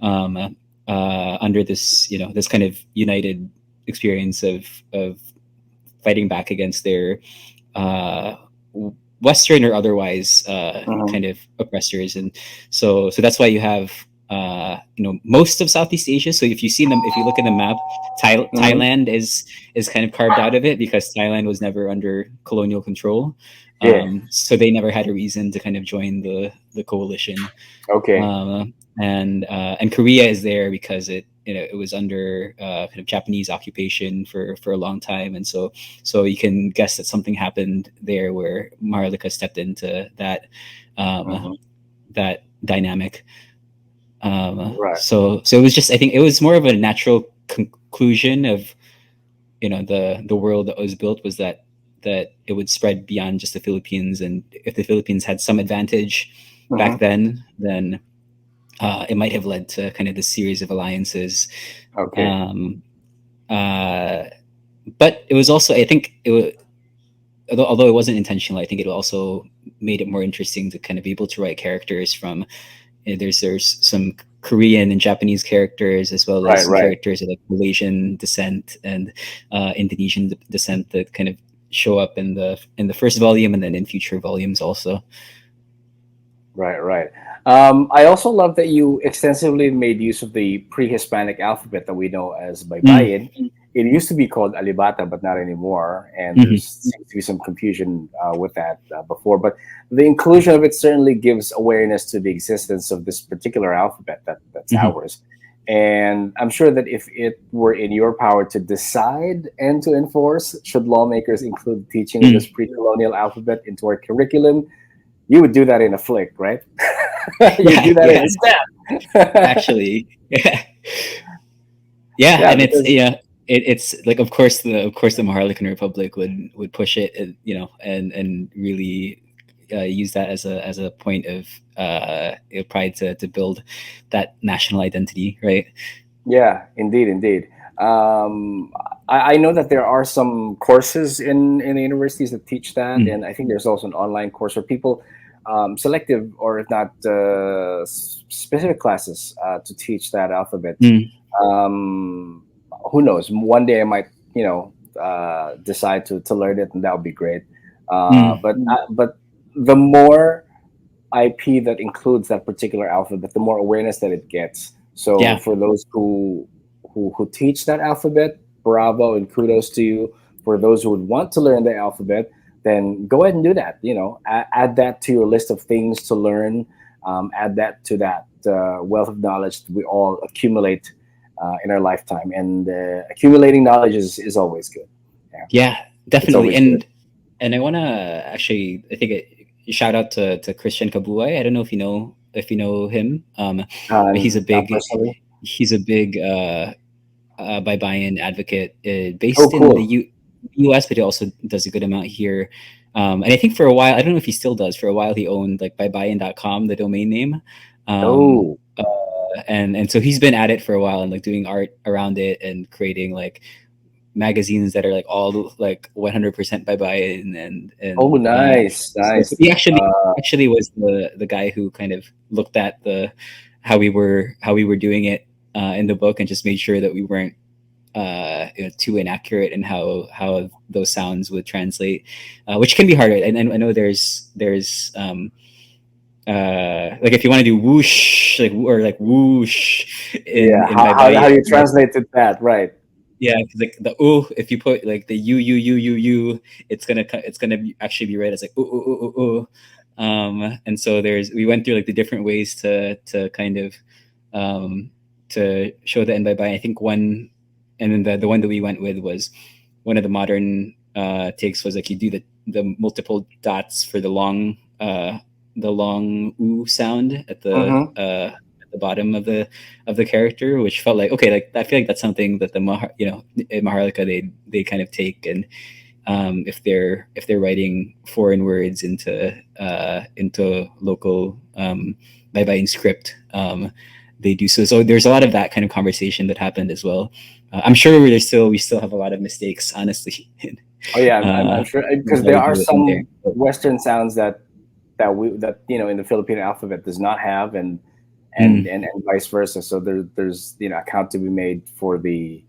um, under this this kind of united experience of fighting back against their uh, Western or otherwise Hmm. kind of oppressors, and so that's why you have most of Southeast Asia. So if you look at the map, Hmm. Thailand is kind of carved out of it because Thailand was never under colonial control. Yeah. So they never had a reason to kind of join the coalition, Okay. and Korea is there because it was under kind of Japanese occupation for a long time, and so you can guess that something happened there where Maharlika stepped into um, Hmm. that dynamic. Right. So it was just I think it was more of a natural conclusion of the world that was built was that it would spread beyond just the Philippines, and if the Philippines had some advantage back Hmm. then it might have led to kind of this series of alliances. Okay. Um, uh, but it was also, I think, although it wasn't intentional, I think it also made it more interesting to kind of be able to write characters from. There's some Korean and Japanese characters as well as Right. some Right. characters of like Malaysian descent and Indonesian descent that kind of show up in the first volume and then in future volumes also. Right. Right. I also love that you extensively made use of the pre-Hispanic alphabet that we know as Mm, Baybayin. It used to be called Alibata, but not anymore. And mhm, there's seems to be some confusion with that before. But the inclusion of it certainly gives awareness to the existence of this particular alphabet that's mhm, ours. And I'm sure that if it were in your power to decide and to enforce, should lawmakers include teaching of this mm. pre-colonial alphabet into our curriculum, you would do that in a flick, right? You Yeah, do that in yeah, a snap. actually, yeah. Yeah, Yeah, and it's because it's like of course the Maharlikan Republic would push it, and really use that as a point of pride to build that national identity, right? yeah, indeed, indeed. Um, I know that there are some courses in the universities that teach that, Mm, and I think there's also an online course for people, selective or if not specific classes to teach that alphabet. mm, Um, who knows? One day I might, decide to learn it, and that would be great. mm. But the more IP that includes that particular alphabet, the more awareness that it gets. So Yeah. for those who teach that alphabet, bravo and kudos to you. For those who would want to learn the alphabet, then go ahead and do that. Add that to your list of things to learn. Add that to that wealth of knowledge that we all accumulate in our lifetime. And accumulating knowledge is always good. Yeah, Yeah, it's definitely. always good. And I want to actually, I think shout out to Christian Kabuay. I don't know if you know him. But Not personally. he's a big Baybayin advocate Oh, based in the cool. U.S., but he also does a good amount here. And I think for a while, I don't know if he still does. For a while, he owned like Baybayin.com, the domain name. um, Oh, and so he's been at it for a while and like doing art around it and creating like magazines that are like all like 100% bye bye oh, and nice, so nice. he actually was the guy who kind of looked at the how we were doing it in the book and just made sure that we weren't too inaccurate in how those sounds would translate, which can be hard. And I know there's like if you want to do whoosh like or like whoosh Yeah, in bye how bye, you translated that, right? yeah, because like the ooh, if you put like the you, it's gonna actually be read as like ooh ooh ooh ooh. Ooh. And so we went through like the different ways to kind of um to show the end by. I think one, and then the one that we went with was one of the modern takes was like you do the multiple dots for the long ooh sound Mm-hmm. at the bottom of the character, which felt like okay, like I feel like that's something that in Maharlika they kind of take, and if they're writing foreign words into local Baybayin script, they do so. So there's a lot of that kind of conversation that happened as well. I'm sure we still have a lot of mistakes, honestly, in, Oh yeah, uh, I'm sure in because how there we are do it in there. some Western sounds that in the Filipino alphabet does not have, Mm, and vice versa. So there's account to be made for the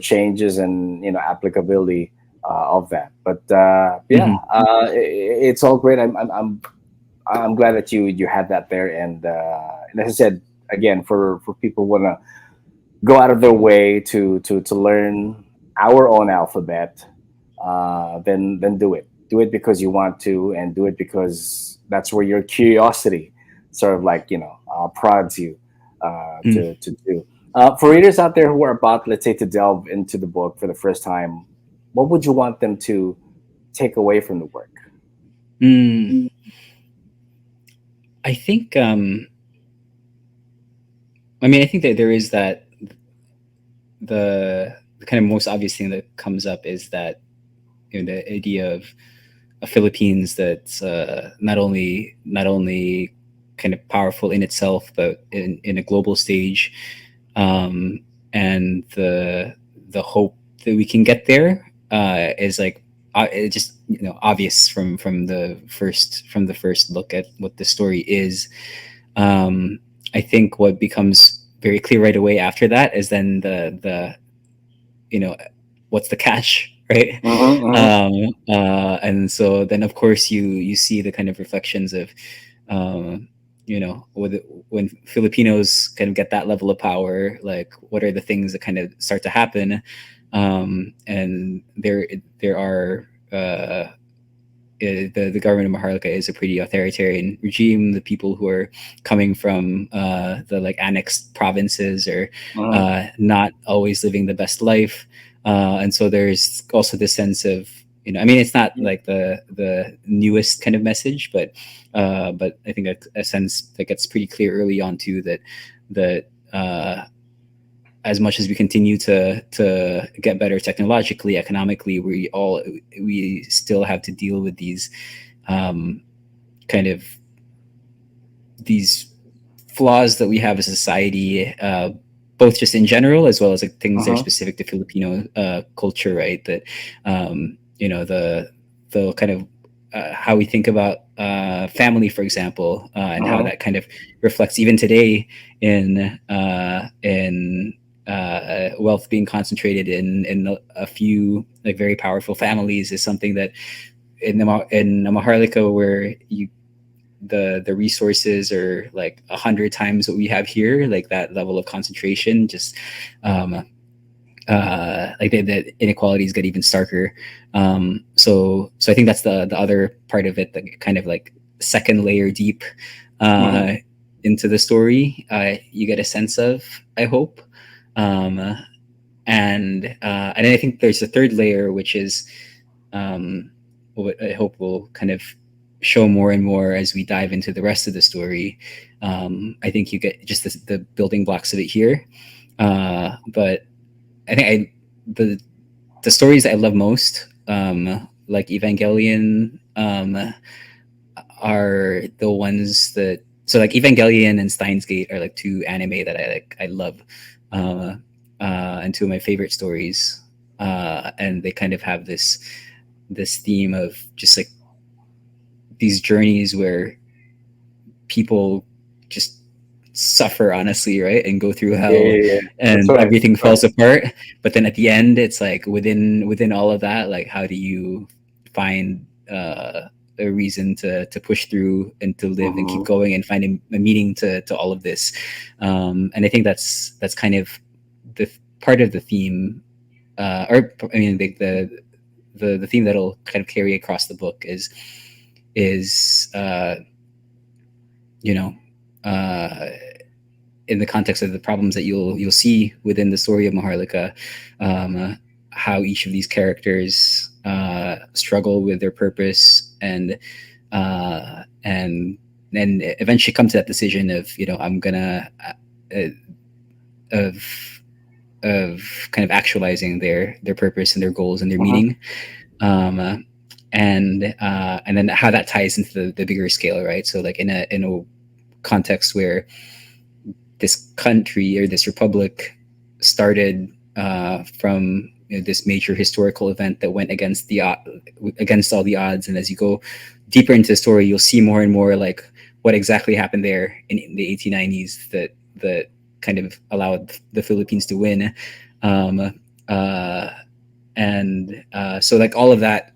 changes and applicability of that. But yeah, mhm, it's all great. I'm glad that you had that there, and as I said again, for people who wanna go out of their way to learn our own alphabet, then do it because you want to, and do it because that's where your curiosity sort of like prods you mm, to do. For readers out there who are about, let's say, to delve into the book for the first time, what would you want them to take away from the work? mm. I think I mean I think that there is that the kind of most obvious thing that comes up is that the idea of a Philippines that's not only kind of powerful in itself, but in a global stage, um, and the hope that we can get there is like it just obvious from the first look at what the story is. Um, I think what becomes very clear right away after that is then the what's the catch, right? Mm-hmm, mm-hmm. And so then of course you see the kind of reflections of um, when Filipinos kind of get that level of power, like what are the things that kind of start to happen, and there are the government of Maharlika is a pretty authoritarian regime. The people who are coming from the like annexed provinces are Mm-hmm. not always living the best life, and so there's also this sense of I mean, it's not like the newest kind of message, but I think a sense that gets pretty clear early on too that as much as we continue to get better technologically, economically, we still have to deal with these um, kind of these flaws that we have as a society, both just in general as well as like things that are Mm-hmm. specific to Filipino culture, right? That the kind of how we think about family, for example, and how Mm-hmm. that kind of reflects even today in wealth being concentrated in a few like very powerful families is something that in Maharlika where you the resources are like 100 times what we have here, like that level of concentration just um like the inequalities get even starker. So I think that's the other part of it, that kind of like second layer deep Mm-hmm. uh into the story you get a sense of, I hope. um and I think there's a third layer, which is um, what I hope will kind of show more and more as we dive into the rest of the story. I think you get just the building blocks of it here, but I think the stories that I love most, like Evangelion, are the ones that So like Evangelion and Steins Gate are like two anime that I love, uh, and two of my favorite stories. And they kind of have this theme of just like these journeys where people just suffer honestly, right, and go through Yeah, hell, yeah, yeah. That's and right. everything That's right. falls apart. But then at the end, it's like within all of that, like how do you find a reason to push through and to live and keep Mm-hmm. going and find a meaning to all of this. And I think that's kind of the part of the theme, or I mean the theme that'll kind of carry across the book is you know, uh, in the context of the problems that you'll see within the story of Maharlika, how each of these characters struggle with their purpose, and eventually come to that decision of, I'm gonna uh, of kind of actualizing their purpose and their goals and their Mm-hmm. meaning, um, and then how that ties into the bigger scale, right? So like in a context where this country or this republic started from, this major historical event that went against all the odds. And as you go deeper into the story, you'll see more and more like what exactly happened there in the 1890s that kind of allowed the Philippines to win. Um, uh, and so like all of that,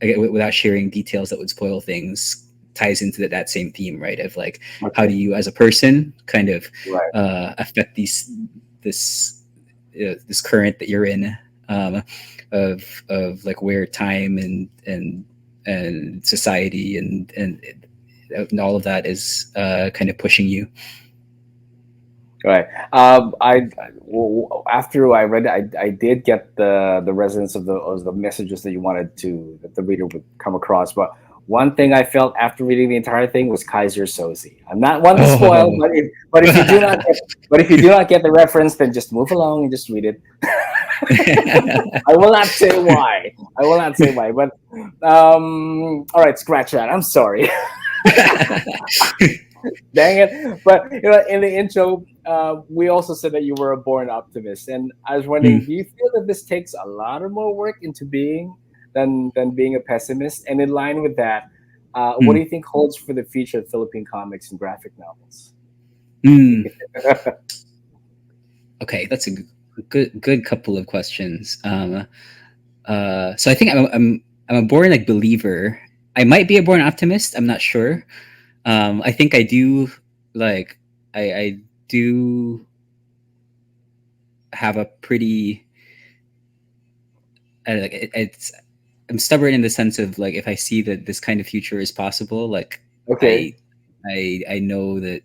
without sharing details that would spoil things, ties into that same theme, right? Of like, how do Okay. you as a person kind of Right. affect this this current that you're in, um, of like where time and society and all of that is kind of pushing you. Right. After I read it, I did get the resonance of the messages that you wanted to that the reader would come across. But one thing I felt after reading the entire thing was Kaiser Soze. I'm not one to spoil, Oh. but if you do not get the reference, then just move along and just read it. I will not say why. I will not say why. But all right, scratch that. I'm sorry. Dang it! But in the intro, we also said that you were a born optimist, and I was wondering, Mm, do you feel that this takes a lot of more work into being than being a pessimist? And in line with that, what do mm, you think holds for the future of Philippine comics and graphic novels? mm. Okay, that's a good couple of questions. So I think I'm a born like believer. I might be a born optimist. I'm not sure. I think I do like I do have a pretty like it's I'm stubborn in the sense of like if I see that this kind of future is possible, like Okay. I I know that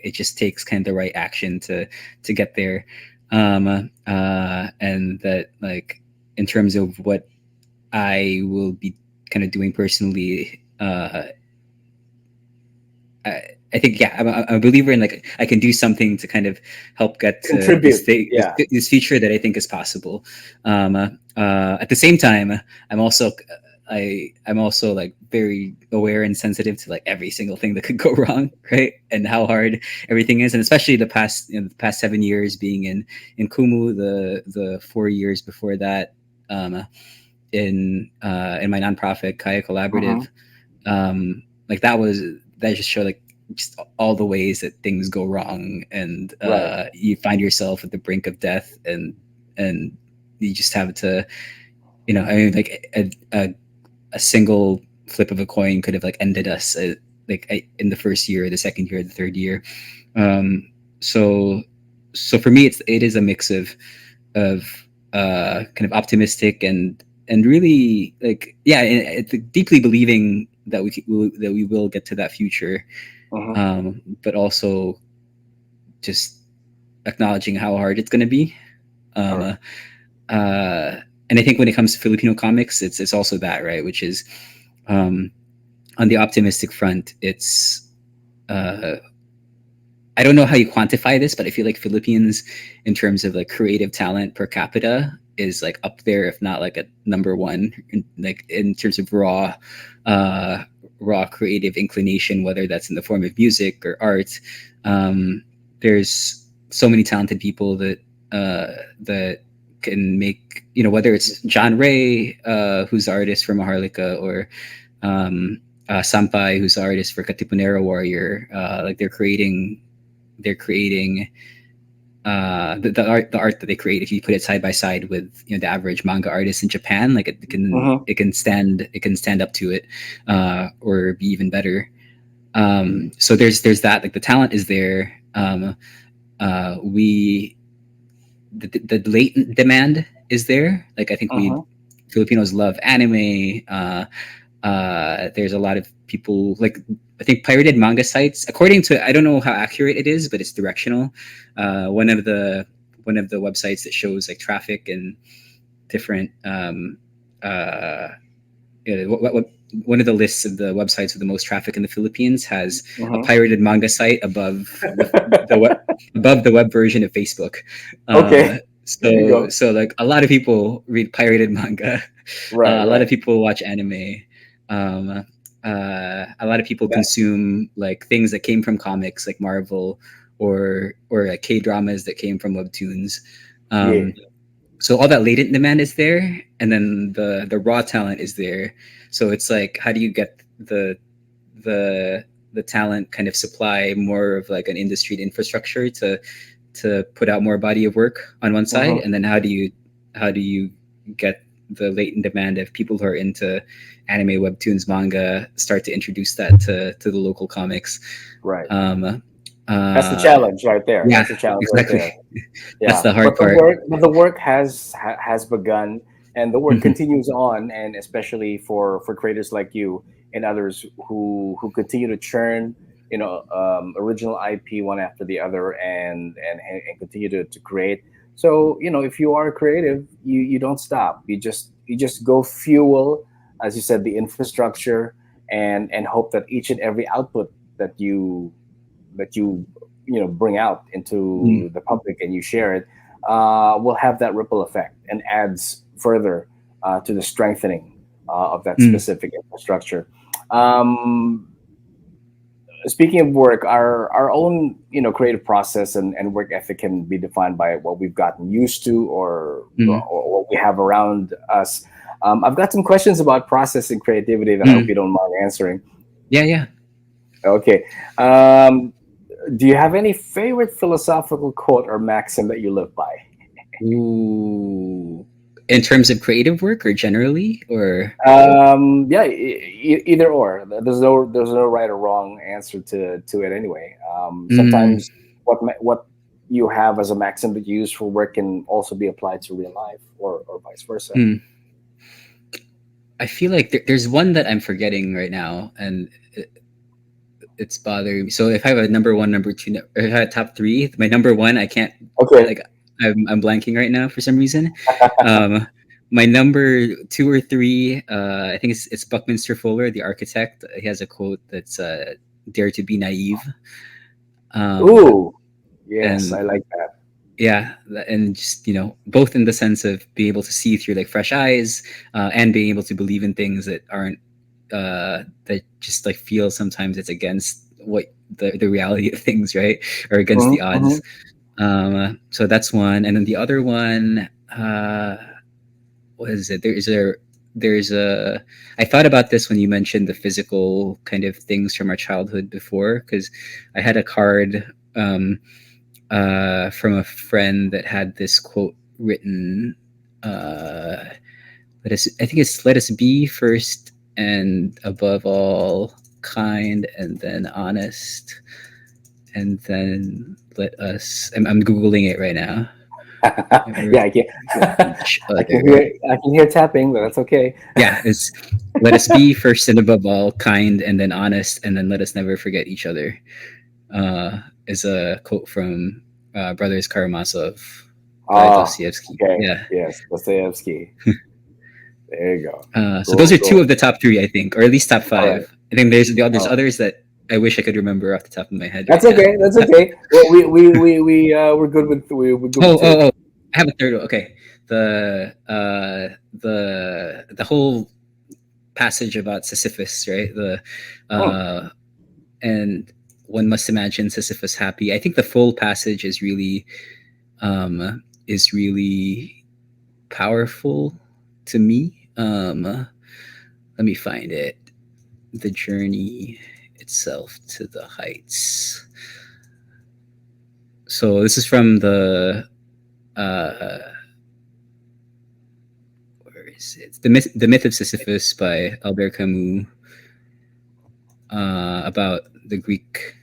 it just takes kind of the right action to get there, and that like in terms of what I will be kind of doing personally, I, I think yeah, I'm a believer in like I can do something to kind of help get to this Contribute. thing, Yeah. this future that I think is possible. At the same time, I'm also I'm also like very aware and sensitive to like every single thing that could go wrong, right? And how hard everything is, and especially the past 7 years being in KUMU, the 4 years before that, um, in my nonprofit Kaya Mm-hmm. Collaborative, like that just showed like just all the ways that things go wrong, and Right. you find yourself at the brink of death, and you just have to, I mean, like a single flip of a coin could have like ended us, in the first year, the second year, the third year. um so so for me it is a mix of kind of optimistic and really like yeah, deeply believing that we will get to that future, Mm-hmm. but also just acknowledging how hard it's going to be. All um, right. and I think when it comes to Filipino comics, it's also that, right, which is, um, on the optimistic front, it's uh, I don't know how you quantify this, but I feel like Philippines, in terms of like creative talent per capita, is like up there, if not like a number one, like in terms of uh, raw creative inclination, whether that's in the form of music or art. There's so many talented people that can make, whether it's John Ray, who's the artist for Maharlika, or Sampai, who's the artist for Katipunero Warrior. Like they're creating the art that they create. If you put it side by side with the average manga artist in Japan, like it can stand up to it, or be even better. So there's that, like the talent is there. We the latent demand is there. Like I think we Filipinos love anime. There's a lot of people, like I think pirated manga sites, according to, I don't know how accurate it is, but it's directional. One of the websites that shows like traffic and different one of the lists of the websites with the most traffic in the Philippines has a pirated manga site above the web version of Facebook. Okay. So like a lot of people read pirated manga. A lot of people watch anime. A lot of people consume like things that came from comics, like Marvel, or like K-dramas that came from webtoons. So all that latent demand is there, and then the raw talent is there. So it's like, how do you get the talent kind of supply more of like an industry infrastructure to put out more body of work on one side, and then how do you get the latent demand of people who are into anime, webtoons, manga, start to introduce that to the local comics. Right. That's the challenge right there. Yeah, that's the challenge exactly. right there. Yeah. That's the hard part. But the work has begun, and the work continues on, and especially for creators like you and others who continue to churn, original IP one after the other, and continue to create. So if you are creative, you don't stop. You just go fuel, as you said, the infrastructure, and hope that each and every output that you bring out into the public and you share it will have that ripple effect and adds further to the strengthening of that specific infrastructure. Speaking of work, our own creative process and work ethic can be defined by what we've gotten used to, or what we have around us. I've got some questions about process and creativity that I hope you don't mind answering. Yeah. Okay. Do you have any favorite philosophical quote or maxim that you live by? Ooh. In terms of creative work, or generally, or yeah, either or. There's no right or wrong answer to it anyway. Sometimes what you have as a maxim that you use for work can also be applied to real life, or vice versa. I feel like there's one that I'm forgetting right now, and it's bothering me. So if I have a number one, number two, or if I have top three, my number one, I can't. Okay. Like I'm blanking right now for some reason. My number two or three, I think it's Buckminster Fuller, the architect. He has a quote that's "Dare to be naive." Ooh, yes, I like that. Yeah, and just both in the sense of being able to see through like fresh eyes, and being able to believe in things that aren't that just like feel sometimes it's against what the reality of things, right, or against the odds. So that's one, and then the other one, what is it? There's a I thought about this when you mentioned the physical kind of things from our childhood before, because I had a card from a friend that had this quote written. I think it's "Let us be first and above all kind, and then honest, and then let us." I'm googling it right now. Yeah, I can hear tapping, but that's okay. Yeah, it's "Let us be first and above all kind, and then honest, and then let us never forget each other." Is a quote from Brothers Karamazov by Dostoevsky. Okay. Yeah. Yes, Dostoevsky. There you go. So those are two of the top three, I think, or at least top five. Right. I think there's others that I wish I could remember off the top of my head. That's right okay. now. That's okay. Well, we're good with we're good with two. Oh! I have a third one. Okay, the whole passage about Sisyphus, right? The Hmm. and one must imagine Sisyphus happy. I think the full passage is really powerful to me. Let me find it. The journey itself to the heights. So this is from uh, where is it? The Myth of Sisyphus by Albert Camus, about the Greek,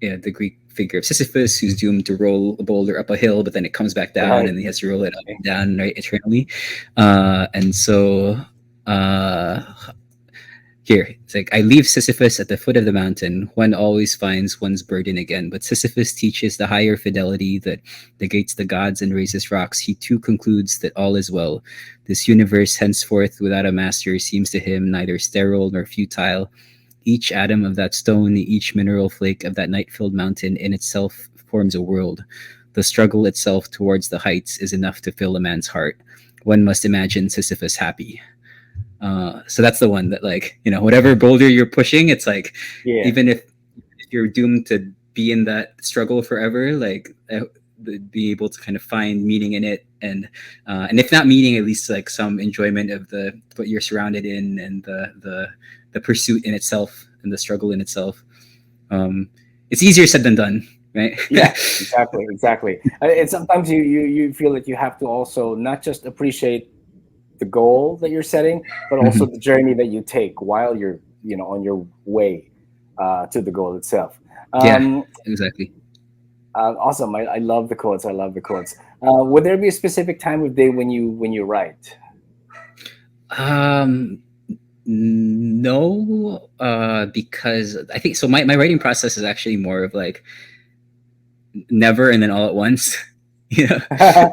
yeah, the Greek figure of Sisyphus who's doomed to roll a boulder up a hill, but then it comes back down, Right. and he has to roll it up and down, right, eternally. And so uh, here, it's like, I leave Sisyphus at the foot of the mountain. One always finds one's burden again. But Sisyphus teaches the higher fidelity that negates the gods and raises rocks. He too concludes that all is well. This universe, henceforth without a master, seems to him neither sterile nor futile. Each atom of that stone, each mineral flake of that night-filled mountain in itself forms a world. The struggle itself towards the heights is enough to fill a man's heart. One must imagine Sisyphus happy. So that's the one that, like, whatever boulder you're pushing, it's like, Yeah. even if you're doomed to be in that struggle forever, like, be able to kind of find meaning in it, and if not meaning, at least like some enjoyment of the what you're surrounded in, and the pursuit in itself, and the struggle in itself. It's easier said than done, right? Yeah. Exactly. And sometimes you feel that you have to also not just appreciate the goal that you're setting, but also Mhm. the journey that you take while you're on your way to the goal itself. Yeah, Um, exactly. awesome. I love the quotes. I love the quotes. Would there be a specific time of day when you write? Um, no, because I think so. My writing process is actually more of like never and then all at once. you know,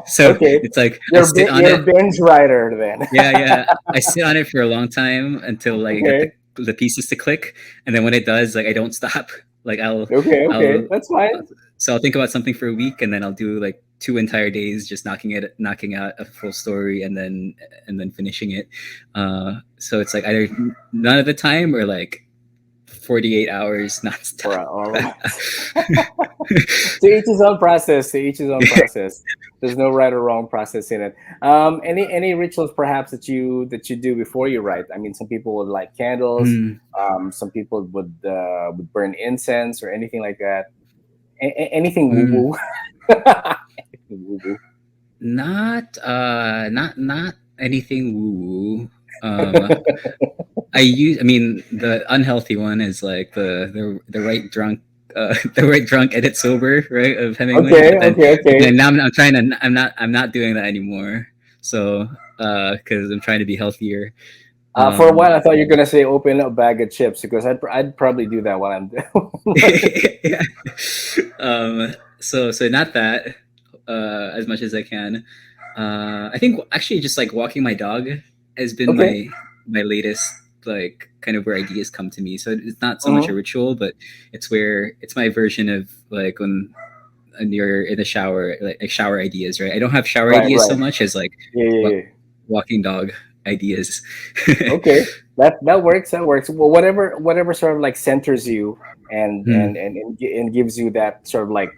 so Okay, it's like I sit on you're a it. binge writer then. Yeah, yeah. I sit on it for a long time until like I get Okay, the pieces to click, and then when it does, like I don't stop. Like okay, I'll that's fine. so I'll think about something for a week, and then I'll do like 2 entire days just knocking out a full story, and then finishing it. So it's like either none of the time, or like 48 hours nonstop. All right. To each his own process. To each his own process. There's no right or wrong process in it. Any rituals perhaps that you do before you write? I mean, some people would light candles. Mm, Some people would burn incense or anything like that. Anything woo mm. woo. Anything woo woo. Not anything woo woo. I mean, the unhealthy one is like the right drunk, the right drunk edit sober, right, of Hemingway. Okay, But then, okay, okay. now I'm trying to, I'm not doing that anymore. So because I'm trying to be healthier. For a while, Um, I thought you were gonna say open a bag of chips because I'd probably do that while I'm doing. yeah. So not that, as much as I can. I think actually just like walking my dog has been Okay. my latest, like, kind of where ideas come to me. So it's not so much a Hmm. ritual, but it's my version of like when you're in the shower, like shower ideas, right? I don't have shower Right, ideas so right. much as like Yeah, yeah, wa- yeah. walking dog ideas. Okay, that works. That works. Well, whatever sort of like centers you Hmm. and gives you that sort of like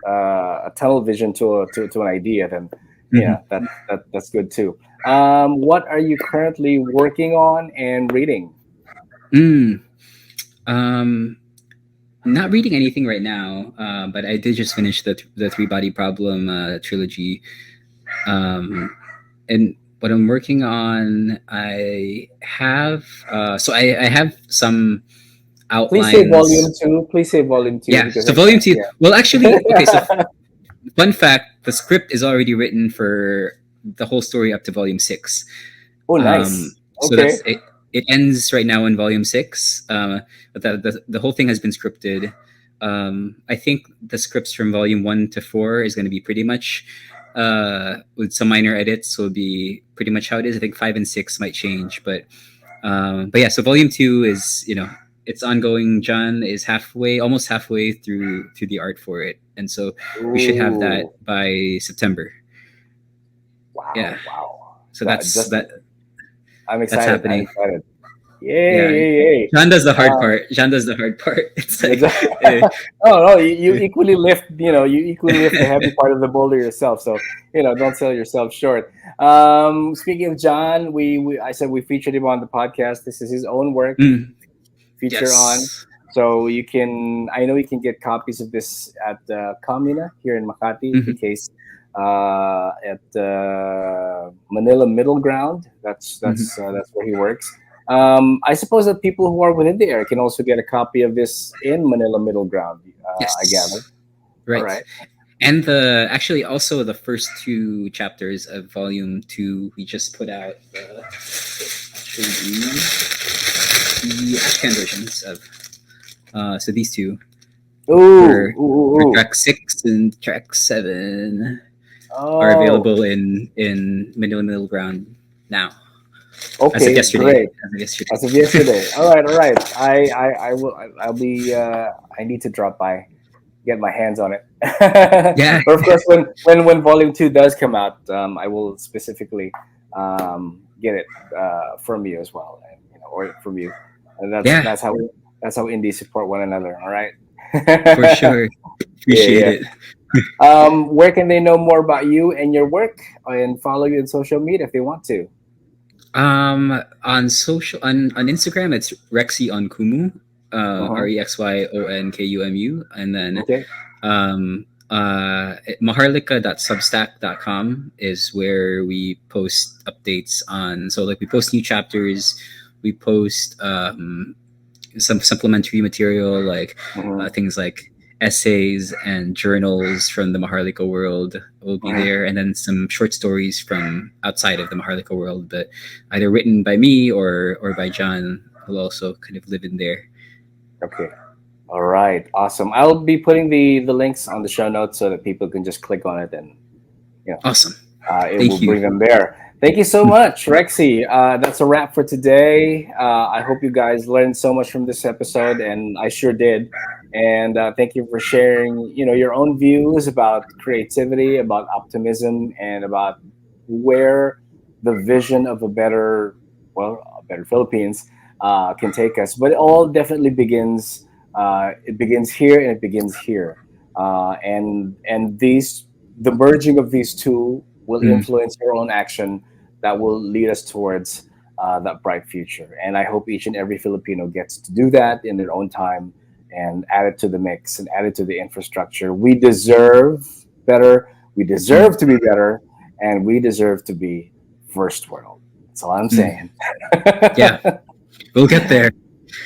a tunnel vision to an idea, then Hmm. yeah, that's good too. What are you currently working on and reading? Mm. Um, Not reading anything right now, but I did just finish the Three Body Problem trilogy. And what I'm working on, I have I have some Please say volume outlines. two. Please say volume two Yeah. because So I volume can't. two. Yeah. Well, actually, okay. So fun fact: the script is already written for the whole story up to volume six. Oh, nice. So Okay. that's it. It ends right now in volume six, but the whole thing has been scripted. I think the scripts from volume 1 to 4 is going to be pretty much, with some minor edits, will be pretty much how it is. I think 5 and 6 might change, but yeah. So volume 2 is, it's ongoing. John is almost halfway through the art for it, and so we should have that Ooh. by September. Yeah. Wow. Wow. So That that's just that I'm that's excited. I'm happening. excited. Yay, Yeah, yay, yay. John does the hard part. John does the hard part. It's like, Exactly. Oh no, you equally lift. You equally lift the heavy part of the boulder yourself. So don't sell yourself short. Speaking of John, I said we featured him on the podcast. This is his own work mm, feature on. yes. So I know you can get copies of this at Kamina here in Makati, the Mhm. case at Manila Middle Ground. Mhm. That's where he works. I suppose that people who are within the area can also get a copy of this in Manila Middle Ground. I gather. Yes. All Right. right. And the actually also the first two chapters of volume 2 we just put out actually the Ashcan versions of so these two Ooh, for, ooh, ooh, for ooh. track 6 and track 7 are Oh, available in Manila Middle Ground now as of okay, yesterday. great. As of yesterday. As of yesterday. All right, all right. I will. I'll be. I need to drop by, get my hands on it. Yeah. But of course, when Volume 2 does come out, I will specifically get it from you as well, and, or from you. And Yeah, that's how indies support one another. All right. for sure. Yeah, Appreciate yeah. it. Where can they know more about you and your work and follow you on social media if they want to? On Instagram it's Rexy on Kumu, Uh-huh. REXYONKUMU, and then Okay. maharlika.substack.com is where we post updates on. So like we post new chapters, we post some supplementary material like Mm-hmm. things like essays and journals from the Maharlika world will be Mm-hmm. there, and then some short stories from outside of the Maharlika world, but either written by me or by John, will also kind of live in there. Okay. All right. Awesome. I'll be putting the links on the show notes so that people can just click on it and you know Awesome. it will Thank you. bring them there. Thank you so much, Rexy. That's a wrap for today. I hope you guys learned so much from this episode, and I sure did. And thank you for sharing, your own views about creativity, about optimism, and about where the vision of a better Philippines can take us. But it all definitely begins. It begins here, and it begins here. And the merging of these two will Mm, influence your own action that will lead us towards that bright future. And I hope each and every Filipino gets to do that in their own time and add it to the mix and add it to the infrastructure. We deserve better. We mm, deserve to be better. And we deserve to be first world. That's all I'm mm. saying. Yeah, we'll get there.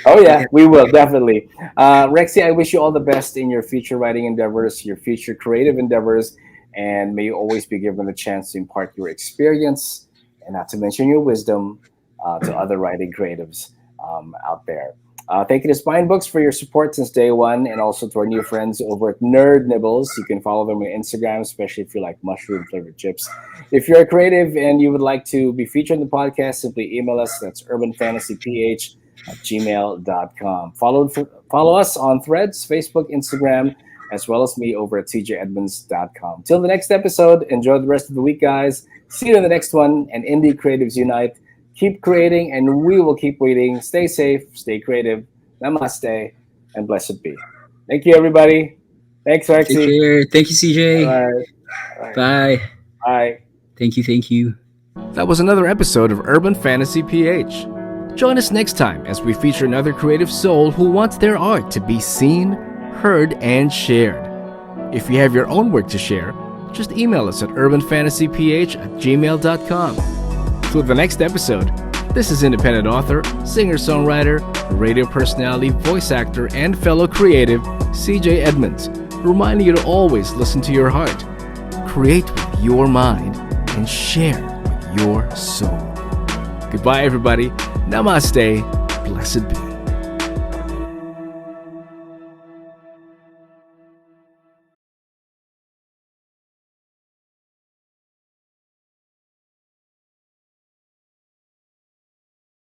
Oh We'll yeah, get we will definitely. Rexy, I wish you all the best in your future writing endeavors, your future creative endeavors, and may you always be given the chance to impart your experience and not to mention your wisdom to other writing creatives out there. Thank you to Spine Books for your support since day one, and also to our new friends over at Nerd Nibbles. You can follow them on Instagram, especially if you like mushroom flavored chips. If you're a creative and you would like to be featured in the podcast, simply email us. That's urbanfantasyph@gmail.com. Follow us on Threads, Facebook, Instagram, as well as me over at tjedmunds.com. Till the next episode, enjoy the rest of the week, guys. See you in the next one, and Indie Creatives Unite. Keep creating, and we will keep reading. Stay safe, stay creative. Namaste, and blessed be. Thank you, everybody. Thanks, Take Rexy. care. Thank you, All CJ. right. All right. Bye. Bye. Thank you. Thank you. That was another episode of Urban Fantasy PH. Join us next time as we feature another creative soul who wants their art to be seen, heard, and shared. If you have your own work to share, just email us at urbanfantasyph@gmail.com. Till the next episode, this is independent author, singer-songwriter, radio personality, voice actor, and fellow creative, CJ Edmunds, reminding you to always listen to your heart, create with your mind, and share with your soul. Goodbye, everybody. Namaste. Blessed be.